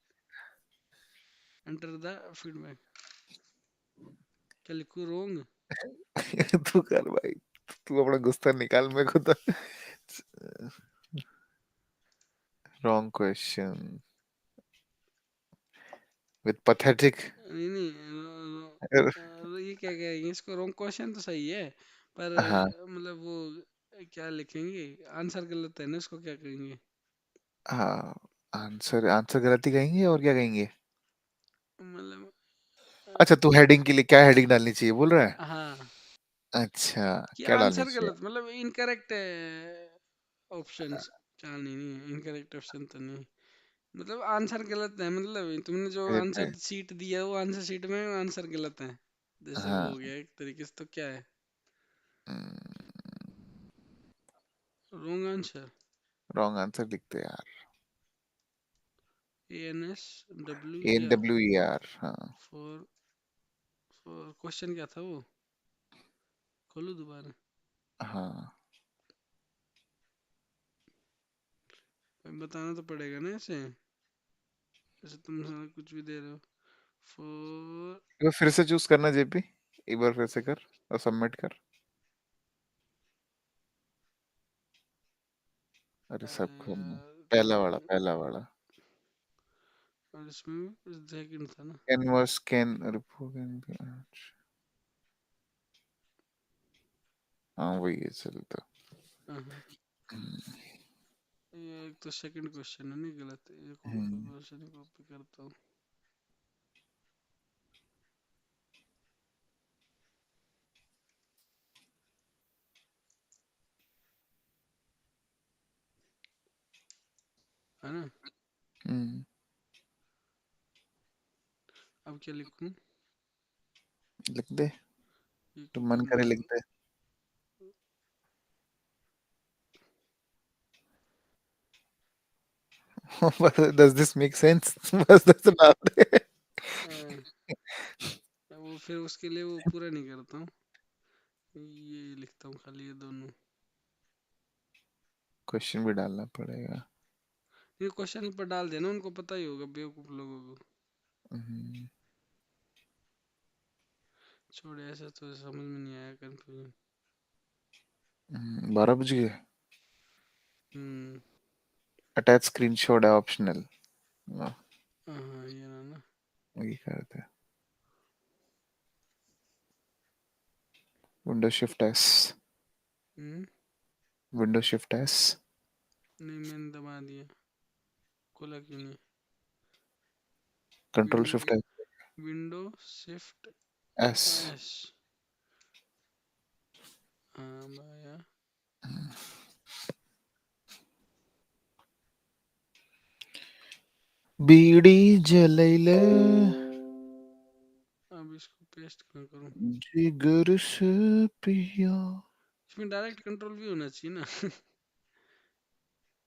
Enter the feedback. क्या लिखूं, wrong? तू कर भाई, तू अपना गुस्सा निकाल मेरे को तो। Wrong question with pathetic. नहीं नहीं, ये क्या कहेंगे इसको, wrong question तो सही है, पर हाँ मतलब वो क्या लिखेंगे, आंसर गलत है ना, इसको क्या कहेंगे? हाँ, आंसर आंसर गलत ही कहेंगे और क्या कहेंगे। मतलब अच्छा तू हेडिंग के लिए क्या हेडिंग डालनी चाहिए बोल रहा है? हाँ, अच्छा, कि क्या डालनी आंसर चाहिए? गलत मतलब इनकरेक्ट है ऑप्शंस। क्या, नहीं नहीं इनकरेक्ट ऑप्शन तो नहीं, मतलब आंसर गलत है, मतलब तुमने जो ये पे, आंसर शीट दिया है वो आंसर शीट में आंसर गलत है, जैसे वो हाँ, हो गया एक तरीके से, तो क्या है रॉन्ग आंसर? रॉन्ग आंसर लिखते हैं यार। A N S W A E R, W E R, हाँ। फॉर फॉर क्वेश्चन क्या था वो, खोलो दोबारा। हाँ बताना तो पड़ेगा ना ऐसे, जैसे तुम सारा कुछ भी दे रहे हो। फॉर एक बार फिर से चूज करना जेपी, एक बार फिर से कर और सबमिट कर। अरे सब करना, यार पहला वाला तुम, पहला वाला। और इसमें सेकंड था ना। कैनवास कैन रिपोर्ट, हाँ वही है चलता। हाँ हाँ। ये एक तो सेकंड क्वेश्चन है नहीं गलत, ये कौन सा हम्म। क्वेश्चन कॉपी करता हूँ। है ना? हम्म, अब क्या लिखूं? लिख दे, ये तो क्यों मन करे लिख मतलब, दे। Does this make sense? बस दस डाल दे। हाँ, वो फिर उसके लिए वो पूरा नहीं करता हूँ, ये लिखता हूँ खाली ये दोनों। क्वेश्चन भी डालना पड़ेगा। ये क्वेश्चन पर डाल देना, उनको पता ही होगा बेवकूफ लोगों को। हम्म, छोड़, ऐसा तो समझ में नहीं आया, कंफ्यूजन। 12 बज गए। हम्म। अटैच स्क्रीनशॉट है ऑप्शनल, हाँ हाँ, ये ना ना। वही करते हैं। Window shift S. Hmm. Window shift S. नहीं, मैंने दबा दिया, खुला क्यों नहीं? Control window, shift window shift S. S. हाँ भाया। बीड़ी जलैले अब इसको पेस्ट कहाँ करूँ? जिगर से पिया। इसमें डायरेक्ट कंट्रोल भी होना चाहिए ना।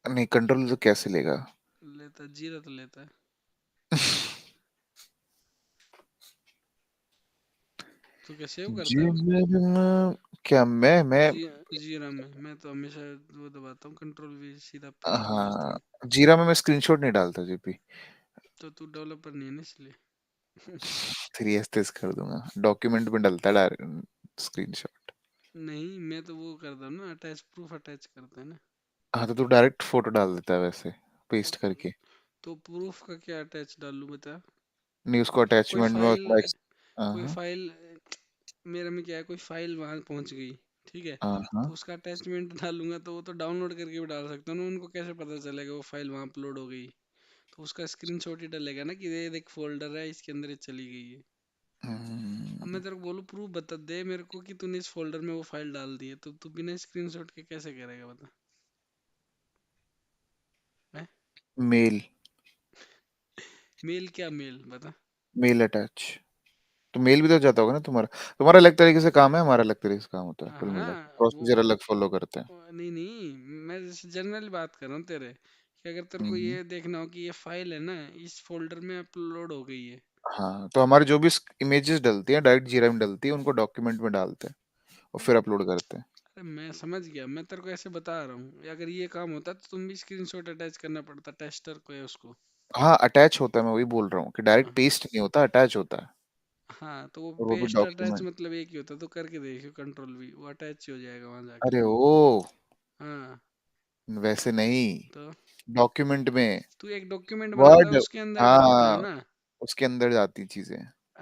नहीं, कंट्रोल तो कैसे लेगा? लेता जीरा तो लेता है। तो क्या सेव करता है उसको? जिगर में क्या मैं जी, जीरा में मैं तो हमेशा वो दबाता हूँ, कंट्रोल भी सीधा पेस्ट हो जाती हाँ, है। जीरा में मैं स्क्रीनशॉट नहीं डालता जीपी। तो तू डेवलपर नहीं है ना इसलिए। 3s तेज कर दूंगा, डॉक्यूमेंट में डलता है डायरेक्ट स्क्रीनशॉट। नहीं, मैं तो वो करता हूँ ना, अटैच प्रूफ अटैच करता है ना। हाँ तो तू डायरेक्ट फोटो डाल देता है वैसे, पेस्ट तो, करके। तो प्रूफ का क्या अटैच डालूं बता? नहीं, उसको कोई अटैचमेंट में फाइल, उसको कोई हाँ फाइल, मेरे में क्या है, कोई फाइल वहां पहुंच गई, ठीक है, हाँ हाँ। तो उसका अटैचमेंट डालूंगा तो वो तो डाउनलोड करके भी डाल सकता हूँ ना, उनको कैसे पता चलेगा वो फाइल वहां अपलोड हो गई? तो उसका स्क्रीनशॉट ही डलेगा ना कि ये देख फोल्डर है, इसके अंदर ये चली गई है। अब मैं हम्म, तेरे को बोलूँ प्रूफ बता दे मेरे को कि तूने इस फोल्डर में वो फाइल डाल दी है, तो तू बिना स्क्रीनशॉट के कैसे करेगा बता? है? मेल। मेल क्या मेल बता? Mail attach. तो मेल भी तो जाता होगा ना तुम्हारा। तुम्हारा अलग तरीके से काम है, हमारा अलग तरीके से काम होता है, कुल मिला के हाँ वो, प्रोसीजर अलग फॉलो करते हैं। नहीं नहीं, मैं जैसे जनरल बात कर रहा हूँ तेरे, कि अगर तेरे को हम्म, ये देखना हो कि ये फाइल है ना, इस फोल्डर में अपलोड हो गई है। हाँ तो हमारे जो भी इमेजेस डलती हैं डायरेक्ट जीरा में डलती है, उनको डॉक्यूमेंट में डालते हैं और फिर अपलोड करते हैं। अरे मैं समझ गया, मैं तेरे को ऐसे बता रहा हूँ, अगर ये काम होता तो तुम भी स्क्रीनशॉट अटैच करना पड़ता टेस्टर को या उसको। हाँ अटैच होता है, मैं वही बोल रहा हूँ कि डायरेक्ट हाँ, पेस्ट नहीं होता, अटैच होता है। हाँ, तो वो और वो भी पेस्ट अटैच डॉक्यूमेंट। मतलब एक ही होता, तो करके देखियो कंट्रोल भी, वो अटैच ही हो जाएगा वहां जाके। अरे ओ, हाँ। वैसे नहीं, तो डॉक्यूमेंट में। तू एक डॉक्यूमेंट बनाता है वर्ड। उसके अंदर डालता है हाँ, ना। उसके अंदर जाती चीजें।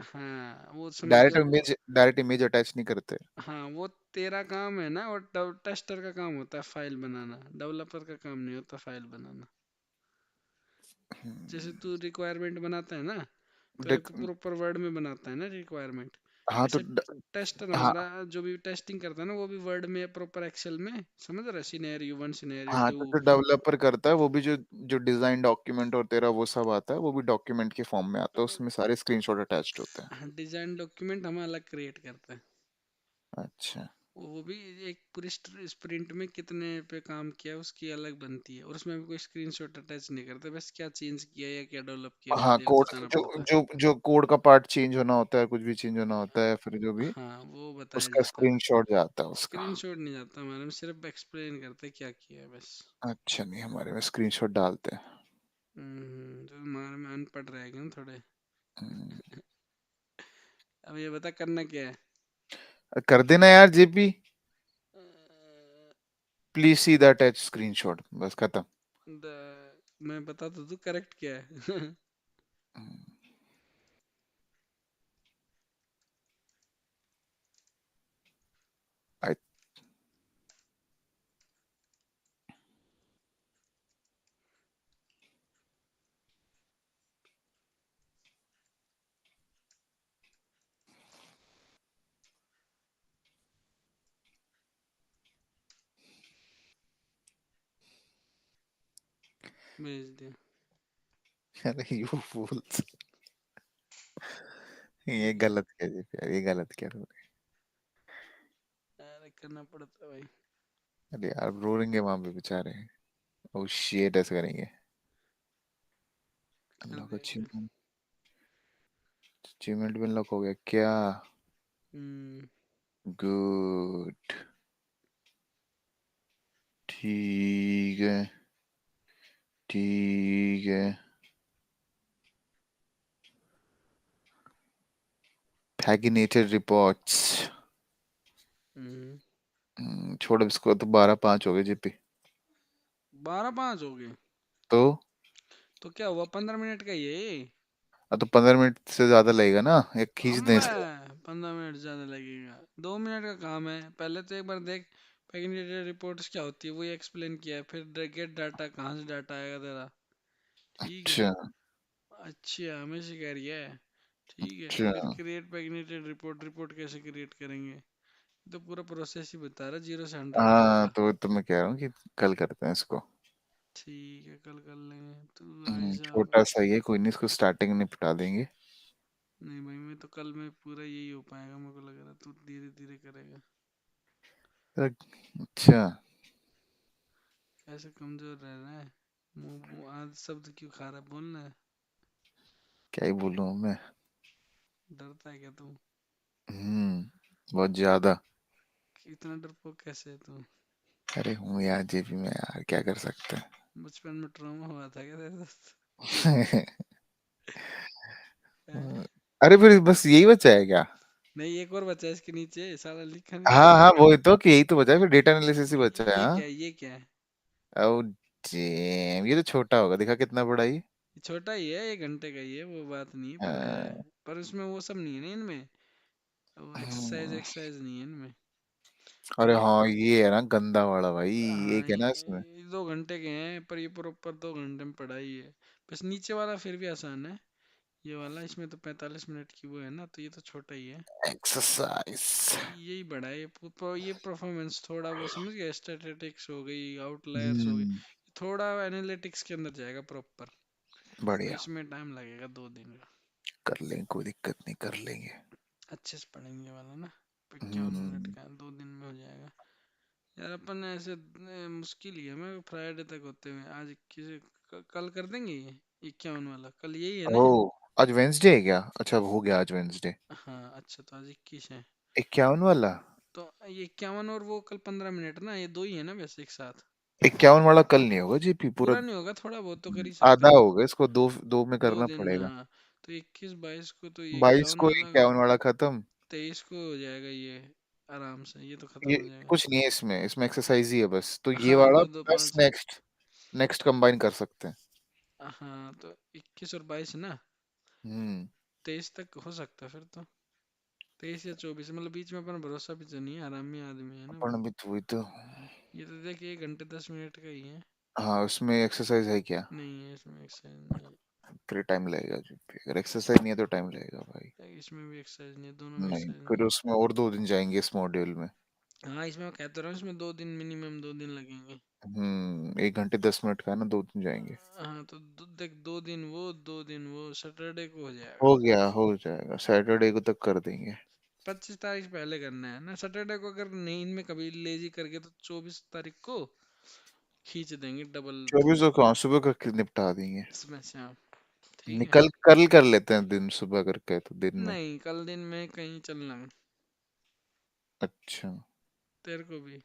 हाँ वो समझ डायरेक्ट गया वो। इमेज, डायरेक्ट इमेज अटैच नहीं करते। हाँ वो तेरा काम है ना, और टेस्टर का काम होता है फाइल बनाना, डेवलपर का काम नहीं होता फाइल बनाना। जैसे तू रिक्वायरमेंट बनाता है ना, तो ये तो देख- प्रॉपर वर्ड में बनाता है ना रिक्वायरमेंट। हाँ तो ऐसे टेस्टर हाँ हमारा जो भी टेस्टिंग करता है ना, वो भी वर्ड में प्रॉपर एक्सेल में, समझ रहा है, सिनेरियो वन सिनेरियो हाँ, तो टू। जो डेवलपर करता है वो भी जो जो डिजाइन डॉक्यूमेंट और तेरा वो सब आता है, वो भी डॉक्यूमेंट के फॉर्म में आता है, उसमें सारे स्क्रीनशॉट अटैच्ड होते हैं। डिजाइन डॉक्यूमेंट हम अलग क्रिएट करते हैं। अच्छा। वो भी एक पूरी स्प्रिंट में कितने पे काम किया उसकी अलग बनती है, और उसमें भी कोई स्क्रीनशॉट अटैच नहीं करते, बस क्या चेंज किया या क्या डेवलप किया वो हाँ, कोड बताना जो पड़ता है। जो जो कोड का पार्ट चेंज होना होता है, कुछ भी चेंज होना होता है, फिर जो भी हाँ वो बताया उसका जाता है। स्क्रीनशॉट जाता है उसका। स्क्रीनशॉट नहीं जाता हमारे में, सिर्फ एक्सप्लेन करते हैं क्या किया है बस। अच्छा, नहीं हमारे में स्क्रीनशॉट डालते हैं। तो हमारे में अनपढ़ रह गए ना थोड़े। हम्म, अब ये बता करना क्या है? कर देना यार JP. Please see the attach screenshot, बस खत्म। मैं बता तो तू करेक्ट क्या है। आई। भेज दिया। अरे यू फूल्स, ये गलत किया जेपी यार, ये गलत किया तुमने। अरे करना पड़ता है भाई। अरे यार रोएंगे वहां पे बेचारे। ओ शिट, ऐसे करेंगे। कर अनलॉक दिया क्या? अचीवमेंट। अचीवमेंट भी अनलॉक हो गया क्या? हम्म। गुड। ठीक है, ठीक है। पैगिनेटेड रिपोर्ट्स। हम्म। छोड़, अब इसको तो 12-5 हो गए जीपी। 12-5 हो गए? तो तो क्या हुआ, 15 मिनट का ही है ये? अब तो 15 मिनट से ज्यादा लगेगा ना, एक खींच हम दें इसको। 15 मिनट ज़्यादा लगेगा, 2 मिनट का काम है। पहले तो एक बार देख पैकेट डेटा रिपोर्ट्स क्या होती है, वो ही एक्सप्लेन किया है। फिर गेट डाटा, कहाँ से डाटा आएगा तेरा। ठीक है। अच्छा। अच्छा, हमें सिखा रही है। ठीक है, अच्छा। फिर क्रिएट पैकेट रिपोर्ट, रिपोर्ट कैसे क्रिएट करेंगे। तो पूरा प्रोसेस ही बता रहा, 0 से 100 तक हाँ का। तो मैं कह रहा हूँ कि कल करते हैं इसको। ठीक है, कल कर लेंगे। तू भाई साहब। छोटा सा ही है, कोई नहीं, इसको स्टार्टिंग निपटा देंगे। नहीं भाई, मैं तो कल में पूरा यही हो पाएगा, मेरे को लग रहा है। तू धीरे धीरे करेगा। अच्छा। कैसे कमजोर रह रहा है। मुंह आज शब्द क्यों खा रहा है, बोलना है। क्या ही बोलूँ मैं। डरता है क्या तू। बहुत ज्यादा। इतना डरपोक कैसे है तू। अरे हूँ यार जेबी में, यार क्या कर सकते बचपन में ट्रॉमा हुआ था क्या तेरे दोस्त। हैं। हैं? अरे फिर बस यही बचा है क्या? नहीं, एक और बचा है इसके नीचे, साला लिखा नहीं हाँ हुआ। हाँ वही तो, कि यही तो बचा है, फिर डेटा एनालिसिस ही बचा है। ये हाँ। क्या है, ये क्या है। ओ जेम, ये तो छोटा होगा, दिखा कितना बड़ा ही। ये छोटा ही है, 1 घंटे का ही है, वो बात नहीं है, पर है। हाँ। पर उसमें वो सब नहीं है ना इनमें। वो एक्सरसाइज हम्म, एक्सरसाइज नहीं है इनमें। अरे ये हाँ ये है ना गंदा वाला भाई। हाँ, एक है ना इसमें। ये 2 घंटे के हैं, पर ये प्रॉपर 2 घंटे में पढ़ाई है। बस नीचे वाला फिर भी आसान है। ये वाला, इसमें तो 45 मिनट की वो है ना, तो ये तो छोटा ही है। एक्सरसाइज। यही बड़ा है। ये परफॉर्मेंस थोड़ा वो समझ गया, स्टैटिस्टिक्स हो गई, आउटलायर्स हो गई। हम्म। थोड़ा एनालिटिक्स के अंदर जाएगा प्रॉपर। तो बढ़िया। इसमें टाइम लगेगा 2 दिन का। कर लेंगे, कोई दिक्कत नहीं, कर लेंगे। अच्छे से पढ़ेंगे वाला ना। 51 मिनट हम्म। का 2 दिन में हो जाएगा। यार अपन ऐसे मुश्किल ही है, मैं फ्राइडे तक होते हुए आज किसी कल कर देंगे ये 51 वाला, कल यही है ना। ओ आज वेंसडे है क्या? अच्छा हो गया आज वेंसडे। हाँ अच्छा, तो आज 21 है। 51 वाला। तो ये 51 और वो कल 15 मिनट ना, ये दो ही है ना वैसे एक साथ। 51 वाला कल नहीं होगा जीपी पूरा। पूरा नहीं होगा, थोड़ा बहुत तो कर ही सकते आधा हैं। होगा, इसको दो दो में दो करना दिन पड़ेगा। हाँ। तो 21 22 को तो ये 22 51 को वाला। 51 वाला खत्म। 23 को हो जाएगा ये। आराम से ये तो खत्म ये हो जाएगा। कुछ नहीं है इसमें, इसमें एक्सरसाइज ही है बस, तो ये हाँ, वाला दो दो प्लस 5। नेक्स्ट, नेक्स्ट कंबाइन कर सकते हैं। हाँ, तो 21 और 22 ना। हम्म। 23 तक हो सकता है फिर तो। 23 या 24, मतलब बीच में अपना भरोसा भी तो नहीं है, आरामी आदमी है ना अपन वो। अभी तो वही तो। ये तो देखिए 1 घंटे 10 मिनट का ही है। हाँ उसमें एक्सरसाइज है क्या? नहीं है इसमें एक्सरसाइज, नहीं फिर टाइम लगेगा जी, अगर एक्सरसाइज नहीं है तो टाइम लगेगा भाई। है। इसमें भी एक्सरसाइज नहीं है, दोनों में नहीं, एक्सरसाइज नहीं फिर है। उसमें और 2 दिन जाएंगे इस मॉड्यूल में। हाँ, इसमें मैं कहता रहा हूँ, इसमें 2 दिन मिनिमम 2 दिन लगेंगे। 1 घंटे 10 मिनट का है ना, 2 दिन जाएंगे। हाँ, तो देख 2 दिन वो, 2 दिन वो, सैटरडे को हो हो जाएगा। गया, हो जाएगा, सैटरडे को तक कर देंगे। 25 तारीख से पहले करना है ना सैटरडे को, अगर नहीं इनमें कभी लेजी करके तो 24 तारीख को खींच देंगे डबल। 24 को कहाँ, सुबह का निपटा देंगे। इसमें से हाँ। ठीक है। निकल कल कर लेते हैं, दिन सुबह करके तो दिन में। नहीं, कल दिन में कहीं चलना है। अच्छा। तेरे को भी।